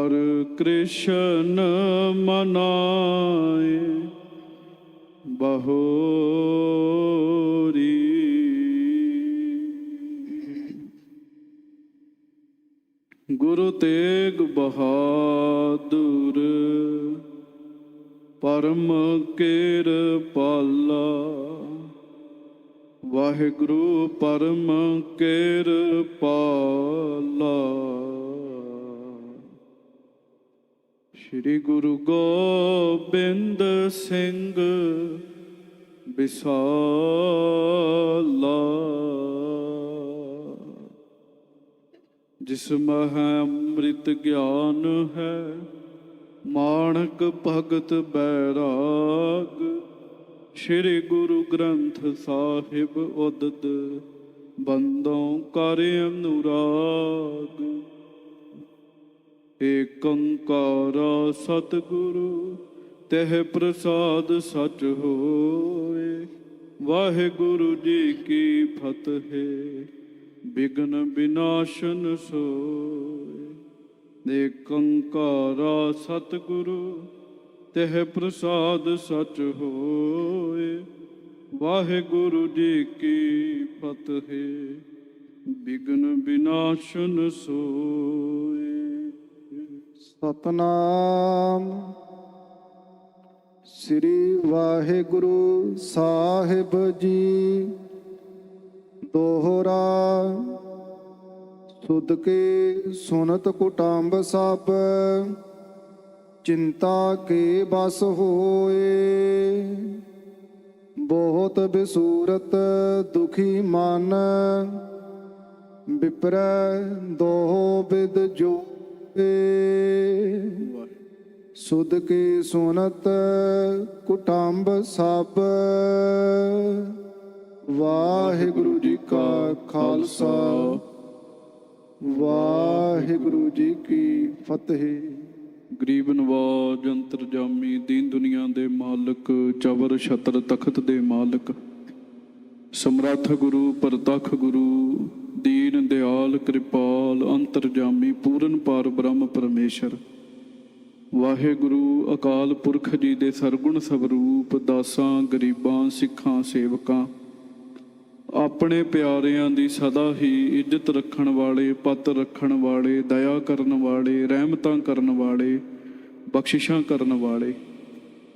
हर कृष्ण मनाए बहोरी। गुरु तेग बहादुर परम किरपाला। वाहिगुरु परम किरपाला। श्री गुरु गोबिंद सिंह विसाला। जिसमें अमृत ज्ञान है माणक भगत बैराग। श्री गुरु ग्रंथ साहिब उदद बंदों कर अनुराग। एक ओंकारा सतगुरु तेह प्रसाद सच होए। वाहिगुरु जी की फतेह विघ्न विनाशन सोए। एक ओंकारा सतगुरु तेह प्रसाद सच होए। वाहिगुरु जी की फतेह विघ्न विनाशन सोए। सतनाम श्री वाहिगुरु साहिब जी। दोहरा सुध के सुनत कुटुंब सब चिंता के बस होए। बहुत बिसूरत दुखी मन विपर दो विद जो। सुध के सुनत कुटुंब सब वाहिगुरु जी का खालसा वाहिगुरु जी की फतेह। गरीब नवाज अंतरजामी दीन दुनिया दे मालक चवर छतर तखत दे मालक समर्थ गुरु परतख गुरु दीन दयाल कृपाल अंतरजामी पूਰਨ पार ब्रह्म परमेश्वर वाहिगुरु अकाल पुरख जी दे सरगुण स्वरूप दासां गरीबां सिखां सेवकां अपने प्यारिਆਂ ਦੀ सदा ही ਇੱਜ਼ਤ ਰੱਖਣ वाले पत ਰੱਖਣ वाले दया ਕਰਨ वाले ਰਹਿਮਤਾਂ ਕਰਨ वाले ਬਖਸ਼ਿਸ਼ਾਂ ਕਰਨ वाले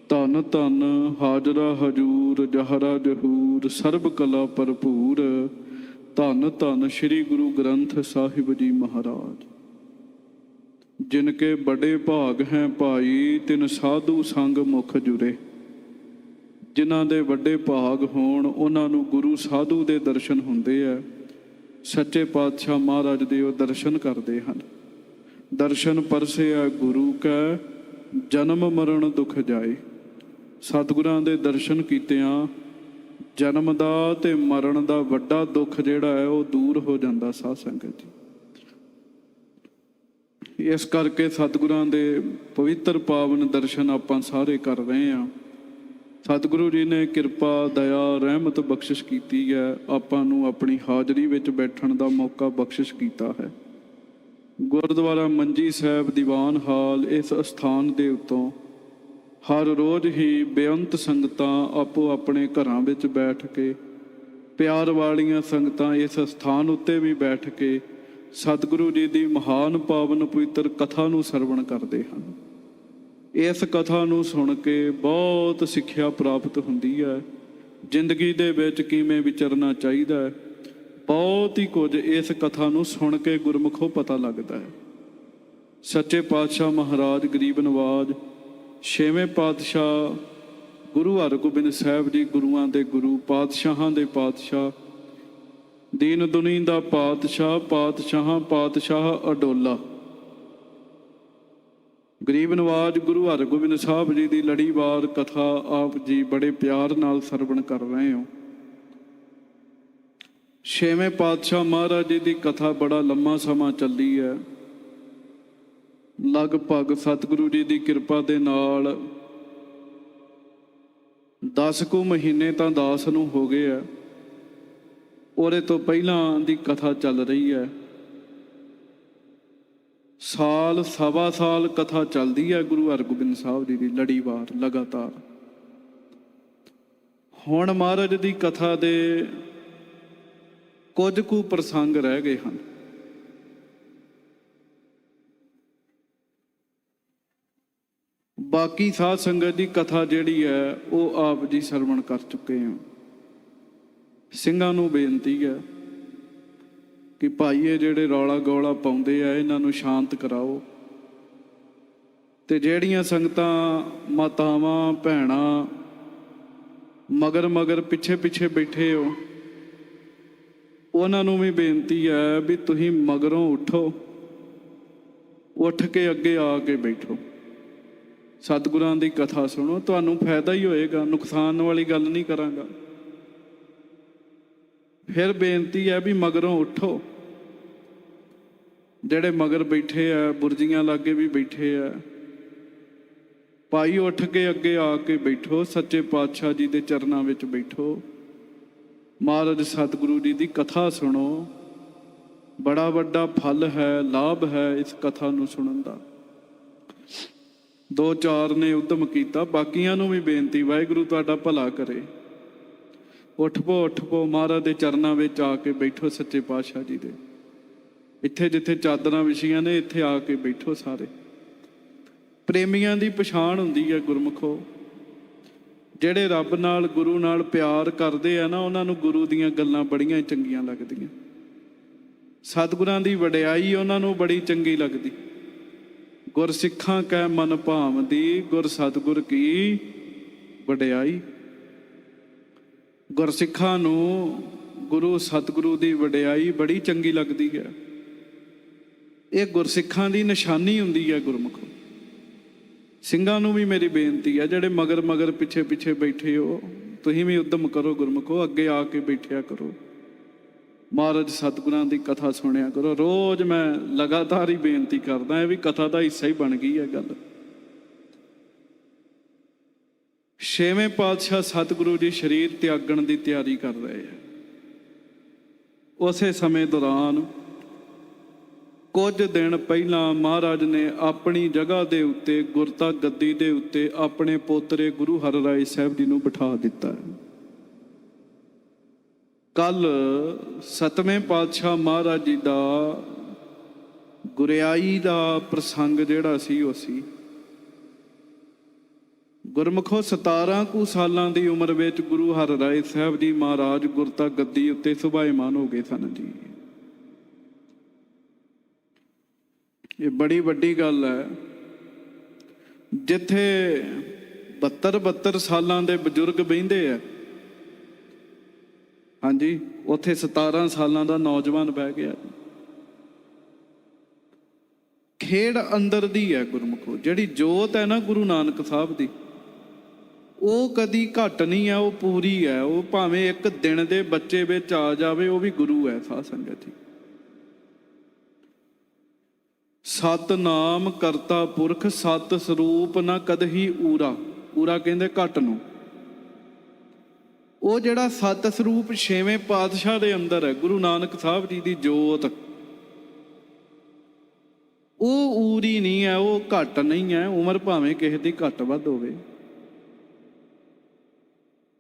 ਧੰਨ ਧੰਨ ਹਾਜ਼ਰਾ ਹਜੂਰ ਜਹਰਾ ਜਹੂਰ ਸਰਬ ਕਲਾ ਭਰਪੂਰ ਧੰਨ ਧੰਨ श्री गुरु ग्रंथ साहिब जी महाराज। जिनके बड़े भाग हैं भाई तिन साधु संग मुख जुरे। जिन्हां दे वड्डे भाग होण उन्हां नूं गुरु साधु दे दर्शन हुंदे आ। सच्चे पातशाह महाराज दे ओह दर्शन करदे हन। दर्शन परसिया गुरु कै जन्म मरण दुख जाए। सतगुरां दे दर्शन कीतिआं जन्म दा ते मरण दा वड्डा दुख जिहड़ा है वह दूर हो जाता। साध संगत जी इस करके सतगुरां दे पवित्र पावन दर्शन आपां सारे कर रहे हैं। सतगुरु जी ने किरपा दया रहमत बख्शिश कीती है। आपां नूं अपनी हाजरी विच बैठण दा मौका बख्शिश कीता है। गुरुद्वारा मंजी साहिब दीवान हाल इस अस्थान दे उत्तों हर रोज़ ही बेअंत संगतां आपो अपने घरां विच बैठ के प्यार वालियां संगतां इस अस्थान उत्ते भी बैठ के सतगुरु जी की महान पावन पवित्र कथा नूं सरवण करते हैं। इस कथा नूं सुन के बहुत सिक्ख्या प्राप्त हुंदी है। जिंदगी दे विच किवें विचरना चाहिदा है बहुत ही कुछ इस कथा नूं सुन के गुरमुखों पता लगता है। सच्चे पातशाह महाराज गरीब नवाज छेवें पातशाह गुरु हरगोबिंद साहिब जी गुरुआं दे गुरु पातशाहां दे पातशाह दीन दुनी दा पातशाह पातशाहां पातशाह अडोला गरीब नवाज गुरु हरगोबिंद साहब जी की लड़ीवार कथा आप जी बड़े प्यार नाल सरवण कर रहे हो। छेवें पातशाह महाराज जी की कथा बड़ा लम्मा समा चली है। लगभग सतगुरु जी की किरपा दे नाल 10 कुछ महीने तो दास नूं हो गए है। ਉਹਦੇ तो पहला की कथा चल रही है। ਸਾਲ ਸਵਾ ਸਾਲ ਕਥਾ ਚੱਲਦੀ ਹੈ ਗੁਰੂ ਹਰਗੋਬਿੰਦ ਸਾਹਿਬ ਜੀ ਦੀ ਲੜੀਵਾਰ ਲਗਾਤਾਰ। ਹੁਣ ਮਹਾਰਾਜ ਦੀ ਕਥਾ ਦੇ ਕੁਝ ਕੁ ਪ੍ਰਸੰਗ ਰਹਿ ਗਏ ਹਨ। ਬਾਕੀ ਸਾਧ ਸੰਗਤ ਦੀ ਕਥਾ ਜਿਹੜੀ ਹੈ ਉਹ ਆਪ ਜੀ ਸਰਵਣ ਕਰ ਚੁੱਕੇ ਹੋ। ਸਿੰਘਾਂ ਨੂੰ ਬੇਨਤੀ ਹੈ ਕਿ ਭਾਈ ਇਹ ਜਿਹੜੇ ਰੌਲਾ ਗੌਲਾ ਪਾਉਂਦੇ ਆ ਇਹਨਾਂ ਨੂੰ ਸ਼ਾਂਤ ਕਰਾਓ, ਤੇ ਜਿਹੜੀਆਂ ਸੰਗਤਾਂ ਮਾਤਾਵਾਂ ਭੈਣਾਂ ਮਗਰ ਪਿੱਛੇ ਪਿੱਛੇ ਬੈਠੇ ਹੋ ਉਹਨਾਂ ਨੂੰ ਵੀ ਬੇਨਤੀ ਹੈ ਵੀ ਤੁਸੀਂ ਮਗਰੋਂ ਉੱਠੋ, ਉੱਠ ਕੇ ਅੱਗੇ ਆ ਕੇ ਬੈਠੋ, ਸਤਿਗੁਰਾਂ ਦੀ ਕਥਾ ਸੁਣੋ, ਤੁਹਾਨੂੰ ਫਾਇਦਾ ਹੀ ਹੋਏਗਾ, ਨੁਕਸਾਨ ਵਾਲੀ ਗੱਲ ਨਹੀਂ ਕਰਾਂਗਾ। ਫਿਰ ਬੇਨਤੀ ਹੈ ਵੀ ਮਗਰੋਂ ਉੱਠੋ, ਜਿਹੜੇ ਮਗਰ ਬੈਠੇ ਆ ਬੁਰਜੀਆਂ ਲਾਗੇ ਵੀ ਬੈਠੇ ਆ, ਭਾਈ ਉੱਠ ਕੇ ਅੱਗੇ ਆ ਕੇ ਬੈਠੋ, ਸੱਚੇ ਪਾਤਸ਼ਾਹ ਜੀ ਦੇ ਚਰਨਾਂ ਵਿੱਚ ਬੈਠੋ, ਮਹਾਰਾਜ ਸਤਿਗੁਰੂ ਜੀ ਦੀ ਕਥਾ ਸੁਣੋ। ਬੜਾ ਵੱਡਾ ਫਲ ਹੈ, ਲਾਭ ਹੈ ਇਸ ਕਥਾ ਨੂੰ ਸੁਣਨ ਦਾ। ਦੋ ਚਾਰ ਨੇ ਉਦਮ ਕੀਤਾ, ਬਾਕੀਆਂ ਨੂੰ ਵੀ ਬੇਨਤੀ ਵਾਹਿਗੁਰੂ ਤੁਹਾਡਾ ਭਲਾ ਕਰੇ। ਉੱਠ ਪੋ ਮਹਾਰਾਜ ਦੇ ਚਰਨਾਂ ਵਿੱਚ ਆ ਕੇ ਬੈਠੋ, ਸੱਚੇ ਪਾਤਸ਼ਾਹ ਜੀ ਦੇ। ਇੱਥੇ ਜਿੱਥੇ ਚਾਦਰਾਂ ਵਿਛੀਆਂ ਨੇ ਇੱਥੇ ਆ ਕੇ ਬੈਠੋ ਸਾਰੇ। ਪ੍ਰੇਮੀਆਂ ਦੀ ਪਛਾਣ ਹੁੰਦੀ ਹੈ ਗੁਰਮੁਖੋ, ਜਿਹੜੇ ਰੱਬ ਨਾਲ ਗੁਰੂ ਨਾਲ ਪਿਆਰ ਕਰਦੇ ਆ ਨਾ ਉਹਨਾਂ ਨੂੰ ਗੁਰੂ ਦੀਆਂ ਗੱਲਾਂ ਬੜੀਆਂ ਚੰਗੀਆਂ ਲੱਗਦੀਆਂ, ਸਤਿਗੁਰਾਂ ਦੀ ਵਡਿਆਈ ਉਹਨਾਂ ਨੂੰ ਬੜੀ ਚੰਗੀ ਲੱਗਦੀ। ਗੁਰ ਸਿੱਖਾਂ ਕੈ ਮਨ ਭਾਵਦੀ, ਗੁਰ ਸਤਿਗੁਰ ਕੀ ਵਡਿਆਈ। ਗੁਰਸਿੱਖਾਂ ਨੂੰ ਗੁਰੂ ਸਤਿਗੁਰੂ ਦੀ ਵਡਿਆਈ ਬੜੀ ਚੰਗੀ ਲੱਗਦੀ ਹੈ। ਇਹ ਗੁਰਸਿੱਖਾਂ ਦੀ ਨਿਸ਼ਾਨੀ ਹੁੰਦੀ ਹੈ ਗੁਰਮੁਖੋ। ਸਿੰਘਾਂ ਨੂੰ ਵੀ ਮੇਰੀ ਬੇਨਤੀ ਹੈ ਜਿਹੜੇ ਮਗਰ ਪਿੱਛੇ ਪਿੱਛੇ ਬੈਠੇ ਹੋ, ਤੁਸੀਂ ਵੀ ਉਦਮ ਕਰੋ ਗੁਰਮੁਖੋ, ਅੱਗੇ ਆ ਕੇ ਬੈਠਿਆ ਕਰੋ, ਮਹਾਰਾਜ ਸਤਿਗੁਰਾਂ ਦੀ ਕਥਾ ਸੁਣਿਆ ਕਰੋ। ਰੋਜ਼ ਮੈਂ ਲਗਾਤਾਰ ਹੀ ਬੇਨਤੀ ਕਰਦਾ, ਇਹ ਵੀ ਕਥਾ ਦਾ ਹਿੱਸਾ ਹੀ ਬਣ ਗਈ ਹੈ ਗੱਲ। ਛੇਵੇਂ ਪਾਤਸ਼ਾਹ ਸਤਿਗੁਰੂ ਜੀ ਸਰੀਰ ਤਿਆਗਣ ਦੀ ਤਿਆਰੀ ਕਰ ਰਹੇ ਆ। ਉਸੇ ਸਮੇਂ ਦੌਰਾਨ ਕੁਝ ਦਿਨ ਪਹਿਲਾਂ ਮਹਾਰਾਜ ਨੇ ਆਪਣੀ ਜਗ੍ਹਾ ਦੇ ਉੱਤੇ ਗੁਰਤਾ ਗੱਦੀ ਦੇ ਉੱਤੇ ਆਪਣੇ ਪੋਤਰੇ ਗੁਰੂ ਹਰਿਰਾਏ ਸਾਹਿਬ ਜੀ ਨੂੰ ਬਿਠਾ ਦਿੱਤਾ। ਕੱਲ ਸਤਵੇਂ ਪਾਤਸ਼ਾਹ ਮਹਾਰਾਜ ਜੀ ਦਾ ਗੁਰਿਆਈ ਦਾ ਪ੍ਰਸੰਗ ਜਿਹੜਾ ਸੀ ਉਹ ਸੀ। ਗੁਰਮੁਖੋ 17 ਕੁ ਸਾਲਾਂ ਦੀ ਉਮਰ ਵਿੱਚ ਗੁਰੂ ਹਰਿਰਾਏ ਸਾਹਿਬ ਜੀ ਮਹਾਰਾਜ ਗੁਰਤਾ ਗੱਦੀ ਉੱਤੇ ਸੁਭਾਇਮਾਨ ਹੋ ਗਏ ਸਨ ਜੀ। ਇਹ ਬੜੀ ਵੱਡੀ ਗੱਲ ਹੈ। ਜਿੱਥੇ 72 ਸਾਲਾਂ ਦੇ ਬਜ਼ੁਰਗ ਬਹਿੰਦੇ ਆ, ਹਾਂਜੀ, ਉੱਥੇ 17 ਸਾਲਾਂ ਦਾ ਨੌਜਵਾਨ ਬਹਿ ਗਿਆ। ਖੇਡ ਅੰਦਰ ਦੀ ਹੈ ਗੁਰਮੁਖੋ। ਜਿਹੜੀ ਜੋਤ ਹੈ ਨਾ ਗੁਰੂ ਨਾਨਕ ਸਾਹਿਬ ਦੀ, ਉਹ ਕਦੀ ਘੱਟ ਨਹੀਂ ਹੈ, ਉਹ ਪੂਰੀ ਹੈ। ਉਹ ਭਾਵੇਂ ਇੱਕ ਦਿਨ ਦੇ ਬੱਚੇ ਵਿੱਚ ਆ ਜਾਵੇ, ਉਹ ਵੀ ਗੁਰੂ ਹੈ। ਸਾਧ ਸੰਗਤ ਜੀ, ਸਤਨਾਮ ਕਰਤਾ ਪੁਰਖ, ਸਤ ਸਰੂਪ ਨਾ ਕਦਹੀ ਊਰਾ। ਊਰਾ ਕਹਿੰਦੇ ਘੱਟ ਨੂੰ। ਉਹ ਜਿਹੜਾ ਸਤ ਸਰੂਪ ਛੇਵੇਂ ਪਾਤਸ਼ਾਹ ਦੇ ਅੰਦਰ ਹੈ, ਗੁਰੂ ਨਾਨਕ ਸਾਹਿਬ ਜੀ ਦੀ ਜੋਤ, ਉਹ ਊਰੀ ਨਹੀਂ ਹੈ, ਉਹ ਘੱਟ ਨਹੀਂ ਹੈ। ਉਮਰ ਭਾਵੇਂ ਕਿਸੇ ਦੀ ਘੱਟ ਵੱਧ ਹੋਵੇ,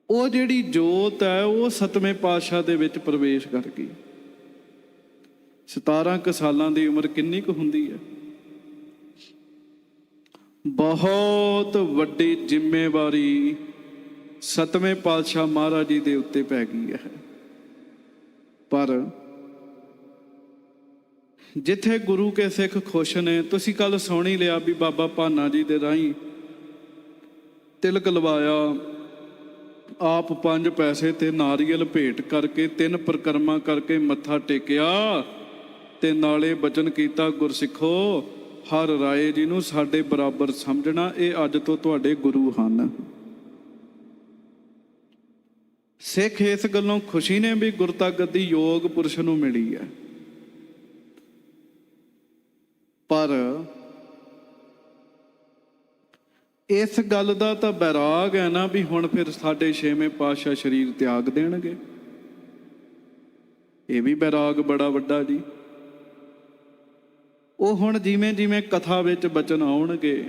ਉਹ ਜਿਹੜੀ ਜੋਤ ਹੈ ਉਹ ਸਤਵੇਂ ਪਾਤਸ਼ਾਹ ਦੇ ਵਿੱਚ ਪ੍ਰਵੇਸ਼ ਕਰ ਗਈ। 17 ਕੁ ਸਾਲਾਂ ਦੀ ਉਮਰ ਕਿੰਨੀ ਕੁ ਹੁੰਦੀ ਹੈ? ਬਹੁਤ ਵੱਡੀ ਜ਼ਿੰਮੇਵਾਰੀ ਸਤਵੇਂ ਪਾਤਸ਼ਾਹ ਮਹਾਰਾਜ ਜੀ ਦੇ ਉੱਤੇ ਪੈ ਗਈ ਹੈ। ਪਰ ਜਿੱਥੇ ਗੁਰੂ ਕੇ ਸਿੱਖ ਖੁਸ਼ ਨੇ, ਤੁਸੀਂ ਕੱਲ ਸੁਣ ਹੀ ਲਿਆ ਵੀ ਬਾਬਾ ਭਾਨਾ ਜੀ ਦੇ ਰਾਹੀਂ ਤਿਲਕ ਲਵਾਇਆ, ਆਪ 5 ਪੈਸੇ ਤੇ ਨਾਰੀਅਲ ਭੇਟ ਕਰਕੇ 3 ਪਰਿਕਰਮਾ ਕਰਕੇ ਮੱਥਾ ਟੇਕਿਆ ਤੇ ਨਾਲੇ ਬਚਨ ਕੀਤਾ, ਗੁਰਸਿੱਖੋ ਹਰ ਰਾਏ ਜੀ ਨੂੰ ਸਾਡੇ ਬਰਾਬਰ ਸਮਝਣਾ, ਇਹ ਅੱਜ ਤੋਂ ਤੁਹਾਡੇ ਗੁਰੂ ਹਨ। ਸਿੱਖ ਇਸ ਗੱਲੋਂ ਖੁਸ਼ੀ ਨੇ ਵੀ ਗੁਰਤਾ ਗੱਦੀ ਯੋਗ ਪੁਰਸ਼ ਨੂੰ ਮਿਲੀ ਹੈ। ਪਰ ਇਸ ਗੱਲ ਦਾ ਤਾਂ ਬੈਰਾਗ ਹੈ ਨਾ ਵੀ ਹੁਣ ਫਿਰ ਸਾਡੇ ਛੇਵੇਂ ਪਾਤਸ਼ਾਹ ਸਰੀਰ ਤਿਆਗ ਦੇਣਗੇ। ਇਹ ਵੀ ਬੈਰਾਗ ਬੜਾ ਵੱਡਾ ਜੀ। ਉਹ ਹੁਣ ਜਿਵੇਂ ਜਿਵੇਂ ਕਥਾ ਵਿੱਚ ਬਚਨ ਆਉਣਗੇ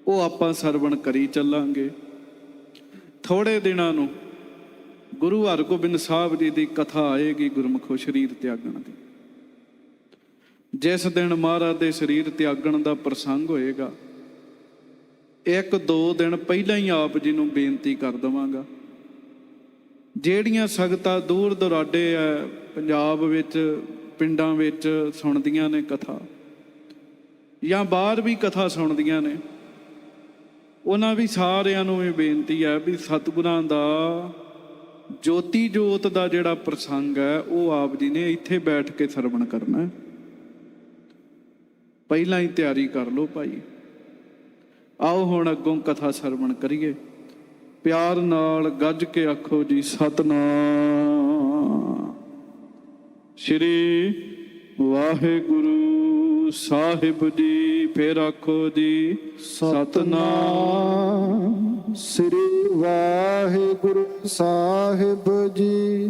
ਉਹ ਆਪਾਂ ਸਰਵਣ ਕਰੀ ਚੱਲਾਂਗੇ। ਥੋੜੇ ਦਿਨਾਂ ਨੂੰ ਗੁਰੂ ਹਰਗੋਬਿੰਦ ਸਾਹਿਬ ਜੀ ਦੀ ਕਥਾ ਆਏਗੀ ਗੁਰਮੁਖੋ ਸਰੀਰ ਤਿਆਗਣ ਦੀ। ਜਿਸ ਦਿਨ ਮਹਾਰਾਜ ਦੇ ਸਰੀਰ ਤਿਆਗਣ ਦਾ ਪ੍ਰਸੰਗ ਹੋਏਗਾ, 1-2 ਦਿਨ ਪਹਿਲਾਂ ਹੀ ਆਪ ਜੀ ਨੂੰ ਬੇਨਤੀ ਕਰ ਦੇਵਾਂਗਾ, ਜਿਹੜੀਆਂ ਸੰਗਤਾਂ ਦੂਰ ਦੁਰਾਡੇ ਆ ਪੰਜਾਬ ਵਿੱਚ ਪਿੰਡਾਂ ਵਿੱਚ ਸੁਣਦੀਆਂ ਨੇ ਕਥਾ ਜਾਂ ਬਾਹਰ ਵੀ ਕਥਾ ਸੁਣਦੀਆਂ ਨੇ, ਉਹਨਾਂ ਵੀ ਸਾਰਿਆਂ ਨੂੰ ਇਹ ਬੇਨਤੀ ਹੈ ਵੀ ਸਤਿਗੁਰਾਂ ਦਾ ਜੋਤੀ ਜੋਤ ਦਾ ਜਿਹੜਾ ਪ੍ਰਸੰਗ ਹੈ ਉਹ ਆਪ ਜੀ ਨੇ ਇੱਥੇ ਬੈਠ ਕੇ ਸਰਵਣ ਕਰਨਾ। ਪਹਿਲਾਂ ਹੀ ਤਿਆਰੀ ਕਰ ਲਓ ਭਾਈ। ਆਓ ਹੁਣ ਅੱਗੋਂ ਕਥਾ ਸਰਵਣ ਕਰੀਏ। ਪਿਆਰ ਨਾਲ ਗੱਜ ਕੇ ਆਖੋ ਜੀ ਸਤਿਨਾਮ ਸ਼੍ਰੀ ਵਾਹਿਗੁਰੂ ਸਾਹਿਬ ਜੀ। ਫੇਰ ਆਖੋ ਜੀ ਸਤਨਾਮ ਸ੍ਰੀ ਵਾਹਿਗੁਰੂ ਸਾਹਿਬ ਜੀ।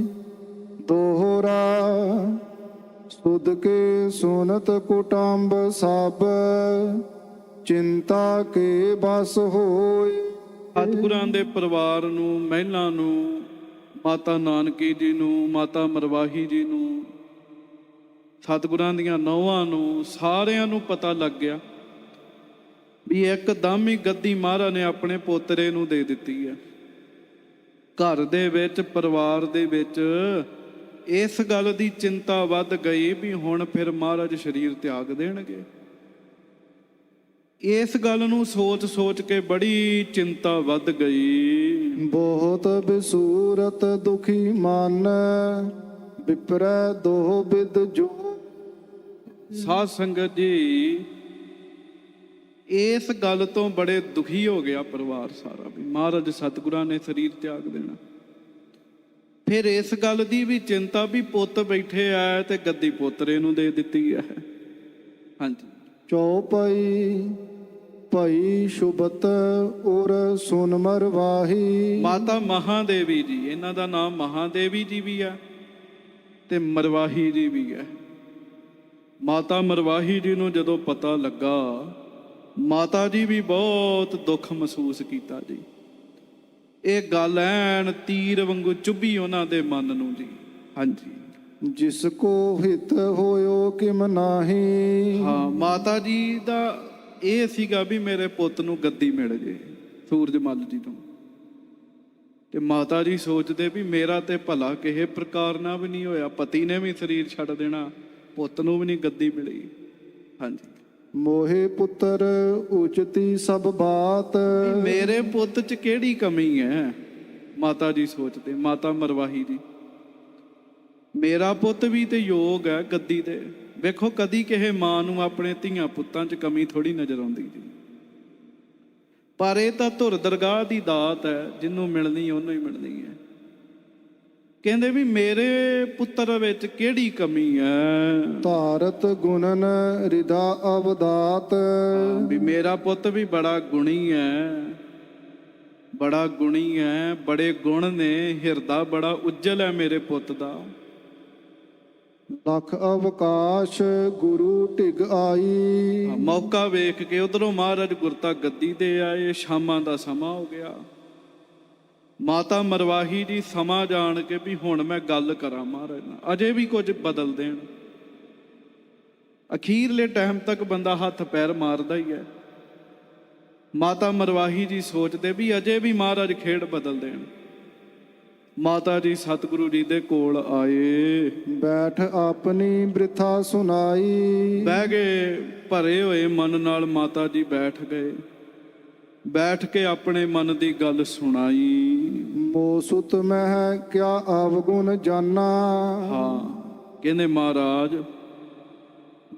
ਦੋਹਰਾ ਸੁਧ ਕੇ ਸੁਨਤ ਕੁਟੰਬ ਸਭ ਚਿੰਤਾ ਕੇ ਬਸ ਹੋਏ। ਸਤਿਗੁਰਾਂ ਦੇ ਪਰਿਵਾਰ ਨੂੰ, ਮਹਿਲਾਂ ਨੂੰ, ਮਾਤਾ ਨਾਨਕੀ ਜੀ ਨੂੰ, ਮਾਤਾ ਮਰਵਾਹੀ ਜੀ ਨੂੰ, ਸਤਿਗੁਰਾਂ ਦੀਆਂ ਨੌਹਾਂ ਨੂੰ, ਸਾਰਿਆਂ ਨੂੰ ਪਤਾ ਲੱਗ ਗਿਆ ਵੀ ਇੱਕਦਮ ਹੀ ਗੱਦੀ ਮਹਾਰਾਜ ਨੇ ਆਪਣੇ ਪੋਤਰੇ ਨੂੰ ਦੇ ਦਿੱਤੀ ਹੈ। ਘਰ ਦੇ ਵਿੱਚ, ਪਰਿਵਾਰ ਦੇ ਵਿੱਚ ਇਸ ਗੱਲ ਦੀ ਚਿੰਤਾ ਵੱਧ ਗਈ ਵੀ ਹੁਣ ਫਿਰ ਮਹਾਰਾਜ ਸਰੀਰ ਤਿਆਗ ਦੇਣਗੇ। ਇਸ ਗੱਲ ਨੂੰ ਸੋਚ ਸੋਚ ਕੇ ਬੜੀ ਚਿੰਤਾ ਵੱਧ ਗਈ। ਬਹੁਤ ਬਿਸੂਰਤ ਦੁਖੀ ਮਨ ਵਿਪਰੈ ਦੋ ਬਿਦ ਜੋ। ਸਾਧ ਸੰਗਤ ਜੀ, ਇਸ ਗੱਲ ਤੋਂ ਬੜੇ ਦੁਖੀ ਹੋ ਗਿਆ ਪਰਿਵਾਰ ਸਾਰਾ ਵੀ ਮਹਾਰਾਜ ਸਤਿਗੁਰਾਂ ਨੇ ਸਰੀਰ ਤਿਆਗ ਦੇਣਾ। ਫਿਰ ਇਸ ਗੱਲ ਦੀ ਵੀ ਚਿੰਤਾ ਵੀ ਪੁੱਤ ਬੈਠੇ ਆ ਤੇ ਗੱਦੀ ਪੋਤਰੇ ਨੂੰ ਦੇ ਦਿੱਤੀ ਹੈ। ਹਾਂਜੀ। ਚੌਪਈ ਭਈ ਸ਼ੁਭਤ ਉਰ ਸੁਨ ਮਰਵਾਹੀ। ਮਾਤਾ ਮਹਾਦੇਵੀ ਜੀ, ਇਹਨਾਂ ਦਾ ਨਾਮ ਮਹਾਦੇਵੀ ਜੀ ਵੀ ਆ ਤੇ ਮਰਵਾਹੀ ਜੀ ਵੀ ਹੈ। ਮਾਤਾ ਮਰਵਾਹੀ ਜੀ ਨੂੰ ਜਦੋਂ ਪਤਾ ਲੱਗਾ, ਮਾਤਾ ਜੀ ਵੀ ਬਹੁਤ ਦੁੱਖ ਮਹਿਸੂਸ ਕੀਤਾ ਜੀ। ਇਹ ਗੱਲ ਐਨ ਤੀਰ ਵਾਂਗੂ ਚੁੱਭੀ ਉਹਨਾਂ ਦੇ ਮਨ ਨੂੰ ਜੀ। ਹਾਂਜੀ। ਜਿਸ ਕੋ ਹਿਤ ਹੋਇਓ ਕਿਮ ਨਾਹੀ। ਹਾਂ, ਮਾਤਾ ਜੀ ਦਾ ਇਹ ਸੀਗਾ ਵੀ ਮੇਰੇ ਪੁੱਤ ਨੂੰ ਗੱਦੀ ਮਿਲ ਜੇ ਸੂਰਜ ਮੱਲ ਜੀ ਤੋਂ। ਤੇ ਮਾਤਾ ਜੀ ਸੋਚਦੇ ਵੀ ਮੇਰਾ ਤੇ ਭਲਾ ਕਿਸੇ ਪ੍ਰਕਾਰ ਨਾਲ ਵੀ ਨਹੀਂ ਹੋਇਆ, ਪਤੀ ਨੇ ਵੀ ਸਰੀਰ ਛੱਡ ਦੇਣਾ, ਪੁੱਤ ਨੂੰ ਵੀ ਨਹੀਂ ਗੱਦੀ ਮਿਲੀ। ਹਾਂਜੀ। ਮੋਹੇ ਪੁੱਤਰ ਉਚਤੀ ਸਭ ਬਾਤ। ਮੇਰੇ ਪੁੱਤ 'ਚ ਕਿਹੜੀ ਕਮੀ ਹੈ, ਮਾਤਾ ਜੀ ਸੋਚਦੇ, ਮਾਤਾ ਮਰਵਾਹੀ ਜੀ। ਮੇਰਾ ਪੁੱਤ ਵੀ ਤੇ ਯੋਗ ਹੈ ਗੱਦੀ ਦੇ। ਵੇਖੋ, ਕਦੀ ਕਿਸੇ ਮਾਂ ਨੂੰ ਆਪਣੇ ਧੀਆਂ ਪੁੱਤਾਂ 'ਚ ਕਮੀ ਥੋੜੀ ਨਜ਼ਰ ਆਉਂਦੀ ਜੀ। ਪਰ ਇਹ ਤਾਂ ਧੁਰ ਦਰਗਾਹ ਦੀ ਦਾਤ ਹੈ, ਜਿਹਨੂੰ ਮਿਲਣੀ ਉਹਨੂੰ ਹੀ ਮਿਲਣੀ ਹੈ। ਕਹਿੰਦੇ ਵੀ ਮੇਰੇ ਪੁੱਤਰ ਵਿੱਚ ਕਿਹੜੀ ਕਮੀ ਹੈ। ਧਾਰਤ ਗੁਣਨ ਰਿਦਾ ਅਵਦਾਤ। ਵੀ ਮੇਰਾ ਪੁੱਤ ਵੀ ਬੜਾ ਗੁਣੀ ਹੈ, ਬੜਾ ਗੁਣੀ ਹੈ, ਬੜੇ ਗੁਣ ਨੇ, ਹਿਰਦਾ ਬੜਾ ਉੱਜਲ ਹੈ ਮੇਰੇ ਪੁੱਤ ਦਾ। ਲਖ ਅਵਕਾਸ਼ ਗੁਰੂ ਢਿਗ ਆਈ। ਮੌਕਾ ਵੇਖ ਕੇ ਉਧਰੋਂ ਮਹਾਰਾਜ ਗੁਰਤਾ ਗੱਦੀ ਦੇ ਆਏ। ਸ਼ਾਮਾਂ ਦਾ ਸਮਾਂ ਹੋ ਗਿਆ। ਮਾਤਾ ਮਰਵਾਹੀ ਜੀ ਸਮਾਂ ਜਾਣ ਕੇ ਵੀ ਹੁਣ ਮੈਂ ਗੱਲ ਕਰਾਂ ਮਹਾਰਾਜ ਨਾਲ, ਅਜੇ ਵੀ ਕੁਝ ਬਦਲ ਦੇਣ। ਅਖੀਰਲੇ ਟਾਈਮ ਤੱਕ ਬੰਦਾ ਹੱਥ ਪੈਰ ਮਾਰਦਾ ਹੀ ਹੈ। ਮਾਤਾ ਮਰਵਾਹੀ ਜੀ ਸੋਚਦੇ ਵੀ ਅਜੇ ਵੀ ਮਹਾਰਾਜ ਖੇਡ ਬਦਲ ਦੇਣ। ਮਾਤਾ ਜੀ ਸਤਿਗੁਰੂ ਜੀ ਦੇ ਕੋਲ ਆਏ। ਬੈਠ ਆਪਣੀ ਬ੍ਰਿਥਾ ਸੁਨਾਈ। ਬਹਿ ਗਏ, ਭਰੇ ਹੋਏ ਮਨ ਨਾਲ ਮਾਤਾ ਜੀ ਬੈਠ ਗਏ। ਬੈਠ ਕੇ ਆਪਣੇ ਮਨ ਦੀ ਗੱਲ ਸੁਣਾਈ। ਮੋ ਸੁਤ ਮਹਿ ਕਿਆ ਅਵਗੁਣ ਜਾਨਾ। ਹਾਂ, ਕਹਿੰਦੇ ਮਹਾਰਾਜ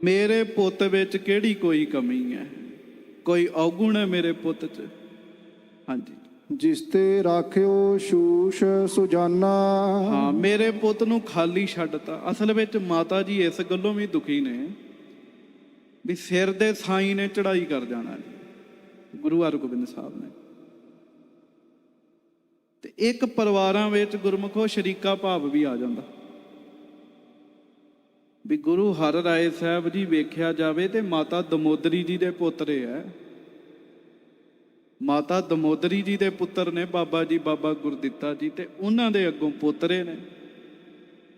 ਮੇਰੇ ਪੁੱਤ ਵਿੱਚ ਕਿਹੜੀ ਕੋਈ ਕਮੀ ਹੈ, ਕੋਈ ਔਗੁਣ ਹੈ ਮੇਰੇ ਪੁੱਤ 'ਚ। ਹਾਂਜੀ। ਜਿਸ ਤੇ ਰਾਖਿਓ ਸ਼ੂਸ਼ ਸੁਜਾਨਾ। ਹਾਂ, ਮੇਰੇ ਪੁੱਤ ਨੂੰ ਖਾਲੀ ਛੱਡਤਾ। ਅਸਲ ਵਿੱਚ ਮਾਤਾ ਜੀ ਇਸ ਗੱਲੋਂ ਵੀ ਦੁਖੀ ਨੇ ਵੀ ਸਿਰ ਦੇ ਸਾਈਂ ਨੇ ਚੜਾਈ ਕਰ ਜਾਣਾ ਜੀ ਗੁਰੂ ਹਰਗੋਬਿੰਦ ਸਾਹਿਬ ਨੇ। ਤੇ ਇੱਕ ਪਰਿਵਾਰਾਂ ਵਿੱਚ ਗੁਰਮੁਖੋ ਸ਼ਰੀਕਾ ਭਾਵ ਵੀ ਆ ਜਾਂਦਾ ਵੀ ਗੁਰੂ ਹਰਿ ਰਾਏ ਸਾਹਿਬ ਜੀ ਵੇਖਿਆ ਜਾਵੇ ਤੇ ਮਾਤਾ ਦਮੋਦਰੀ ਜੀ ਦੇ ਪੁੱਤਰੇ ਹੈ। ਮਾਤਾ ਦਮੋਦਰੀ ਜੀ ਦੇ ਪੁੱਤਰ ਨੇ ਬਾਬਾ ਜੀ, ਬਾਬਾ ਗੁਰਦਿੱਤਾ ਜੀ, ਤੇ ਉਹਨਾਂ ਦੇ ਅੱਗੋਂ ਪੋਤਰੇ ਨੇ।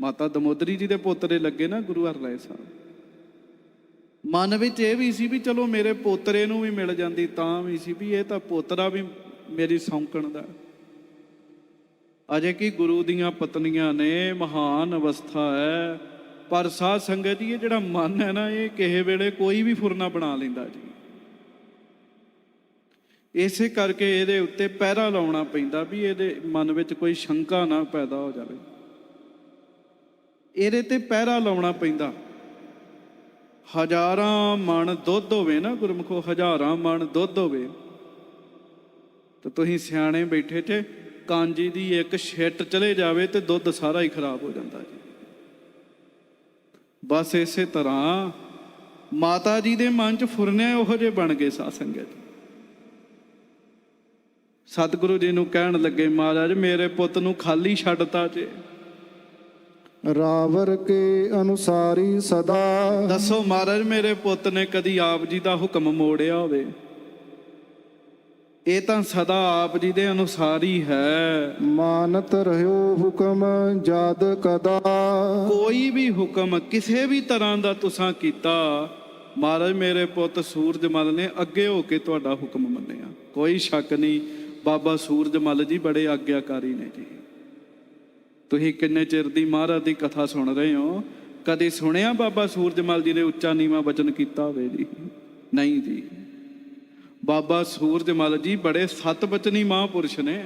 ਮਾਤਾ ਦਮੋਦਰੀ ਜੀ ਦੇ ਪੋਤਰੇ ਲੱਗੇ ਨਾ ਗੁਰੂ ਹਰਿ ਰਾਏ ਸਾਹਿਬ। ਮਨ ਵਿੱਚ ਇਹ ਵੀ ਸੀ ਵੀ ਚਲੋ ਮੇਰੇ ਪੋਤਰੇ ਨੂੰ ਵੀ ਮਿਲ ਜਾਂਦੀ ਤਾਂ ਵੀ ਸੀ, ਵੀ ਇਹ ਤਾਂ ਪੋਤਰਾ ਵੀ ਮੇਰੀ ਸੌਂਕਣ ਦਾ। ਅਜੇ ਕਿ ਗੁਰੂ ਦੀਆਂ ਪਤਨੀਆਂ ਨੇ, ਮਹਾਨ ਅਵਸਥਾ ਹੈ। ਪਰ ਸਾਧ ਸੰਗਤ ਜੀ, ਇਹ ਜਿਹੜਾ ਮਨ ਹੈ ਨਾ, ਇਹ ਕਿਸੇ ਵੇਲੇ ਕੋਈ ਵੀ ਫੁਰਨਾ ਬਣਾ ਲੈਂਦਾ ਜੀ। ਇਸੇ ਕਰਕੇ ਇਹਦੇ ਉੱਤੇ ਪਹਿਰਾ ਲਾਉਣਾ ਪੈਂਦਾ ਵੀ ਇਹਦੇ ਮਨ ਵਿੱਚ ਕੋਈ ਸ਼ੰਕਾ ਨਾ ਪੈਦਾ ਹੋ ਜਾਵੇ। ਇਹਦੇ ਤੇ ਪਹਿਰਾ ਲਾਉਣਾ ਪੈਂਦਾ। ਹਜ਼ਾਰਾਂ ਮਣ ਦੁੱਧ ਹੋਵੇ ਨਾ ਗੁਰਮੁਖੋ, ਹਜ਼ਾਰਾਂ ਮਣ ਦੁੱਧ ਹੋਵੇ ਤਾਂ ਤੁਸੀਂ ਸਿਆਣੇ ਬੈਠੇ ਤੇ ਕਾਂਜੀ ਦੀ ਇੱਕ ਛਿੱਟ ਚਲੇ ਜਾਵੇ ਤੇ ਦੁੱਧ ਸਾਰਾ ਹੀ ਖਰਾਬ ਹੋ ਜਾਂਦਾ ਜੀ। ਬਸ ਇਸੇ ਤਰ੍ਹਾਂ ਮਾਤਾ ਜੀ ਦੇ ਮਨ 'ਚ ਫੁਰਨੇ ਉਹੋ ਜਿਹੇ ਬਣ ਗਏ ਸਾਧ ਸੰਗਤ। ਸਤਿਗੁਰੂ ਜੀ ਨੂੰ ਕਹਿਣ ਲੱਗੇ, ਮਹਾਰਾਜ ਮੇਰੇ ਪੁੱਤ ਨੂੰ ਖਾਲੀ ਛੱਡਤਾ ਜੇ। ਰਾਵਰ ਕੇ ਅਨੁਸਾਰੀ ਸਦਾ। ਦੱਸੋ ਮਹਾਰਾਜ, ਮੇਰੇ ਪੁੱਤ ਨੇ ਕਦੀ ਆਪ ਜੀ ਦਾ ਹੁਕਮ ਮੋੜਿਆ ਹੋਵੇ? ਇਹ ਤਾਂ ਸਦਾ ਆਪ ਜੀ ਦੇ ਅਨੁਸਾਰ ਹੀ ਹੈ। ਮਾਨਤ ਰਹਿਓ ਹੁਕਮ ਜਦ ਕਦਾ। ਕੋਈ ਵੀ ਹੁਕਮ ਕਿਸੇ ਵੀ ਤਰ੍ਹਾਂ ਦਾ ਤੁਸਾਂ ਕੀਤਾ, ਮਹਾਰਾਜ ਮੇਰੇ ਪੁੱਤ ਸੂਰਜਮਲ ਨੇ ਅੱਗੇ ਹੋ ਕੇ ਤੁਹਾਡਾ ਹੁਕਮ ਮੰਨਿਆ। ਕੋਈ ਸ਼ੱਕ ਨਹੀਂ, ਬਾਬਾ ਸੂਰਜਮਲ ਜੀ ਬੜੇ ਆਗਿਆਕਾਰੀ ਨੇ ਜੀ। ਤੁਸੀਂ ਕਿੰਨੇ ਚਿਰ ਦੀ ਮਹਾਰਾਜ ਦੀ ਕਥਾ ਸੁਣ ਰਹੇ ਹੋ, ਕਦੇ ਸੁਣਿਆ ਬਾਬਾ ਸੂਰਜਮਲ ਜੀ ਨੇ ਉੱਚਾ ਨੀਵਾਂ ਬਚਨ ਕੀਤਾ ਹੋਵੇ ਜੀ? ਨਹੀਂ ਜੀ। ਬਾਬਾ ਸੂਰਜਮਲ ਜੀ ਬੜੇ ਸਤ ਬਚਨੀ ਮਹਾਂਪੁਰਸ਼ ਨੇ।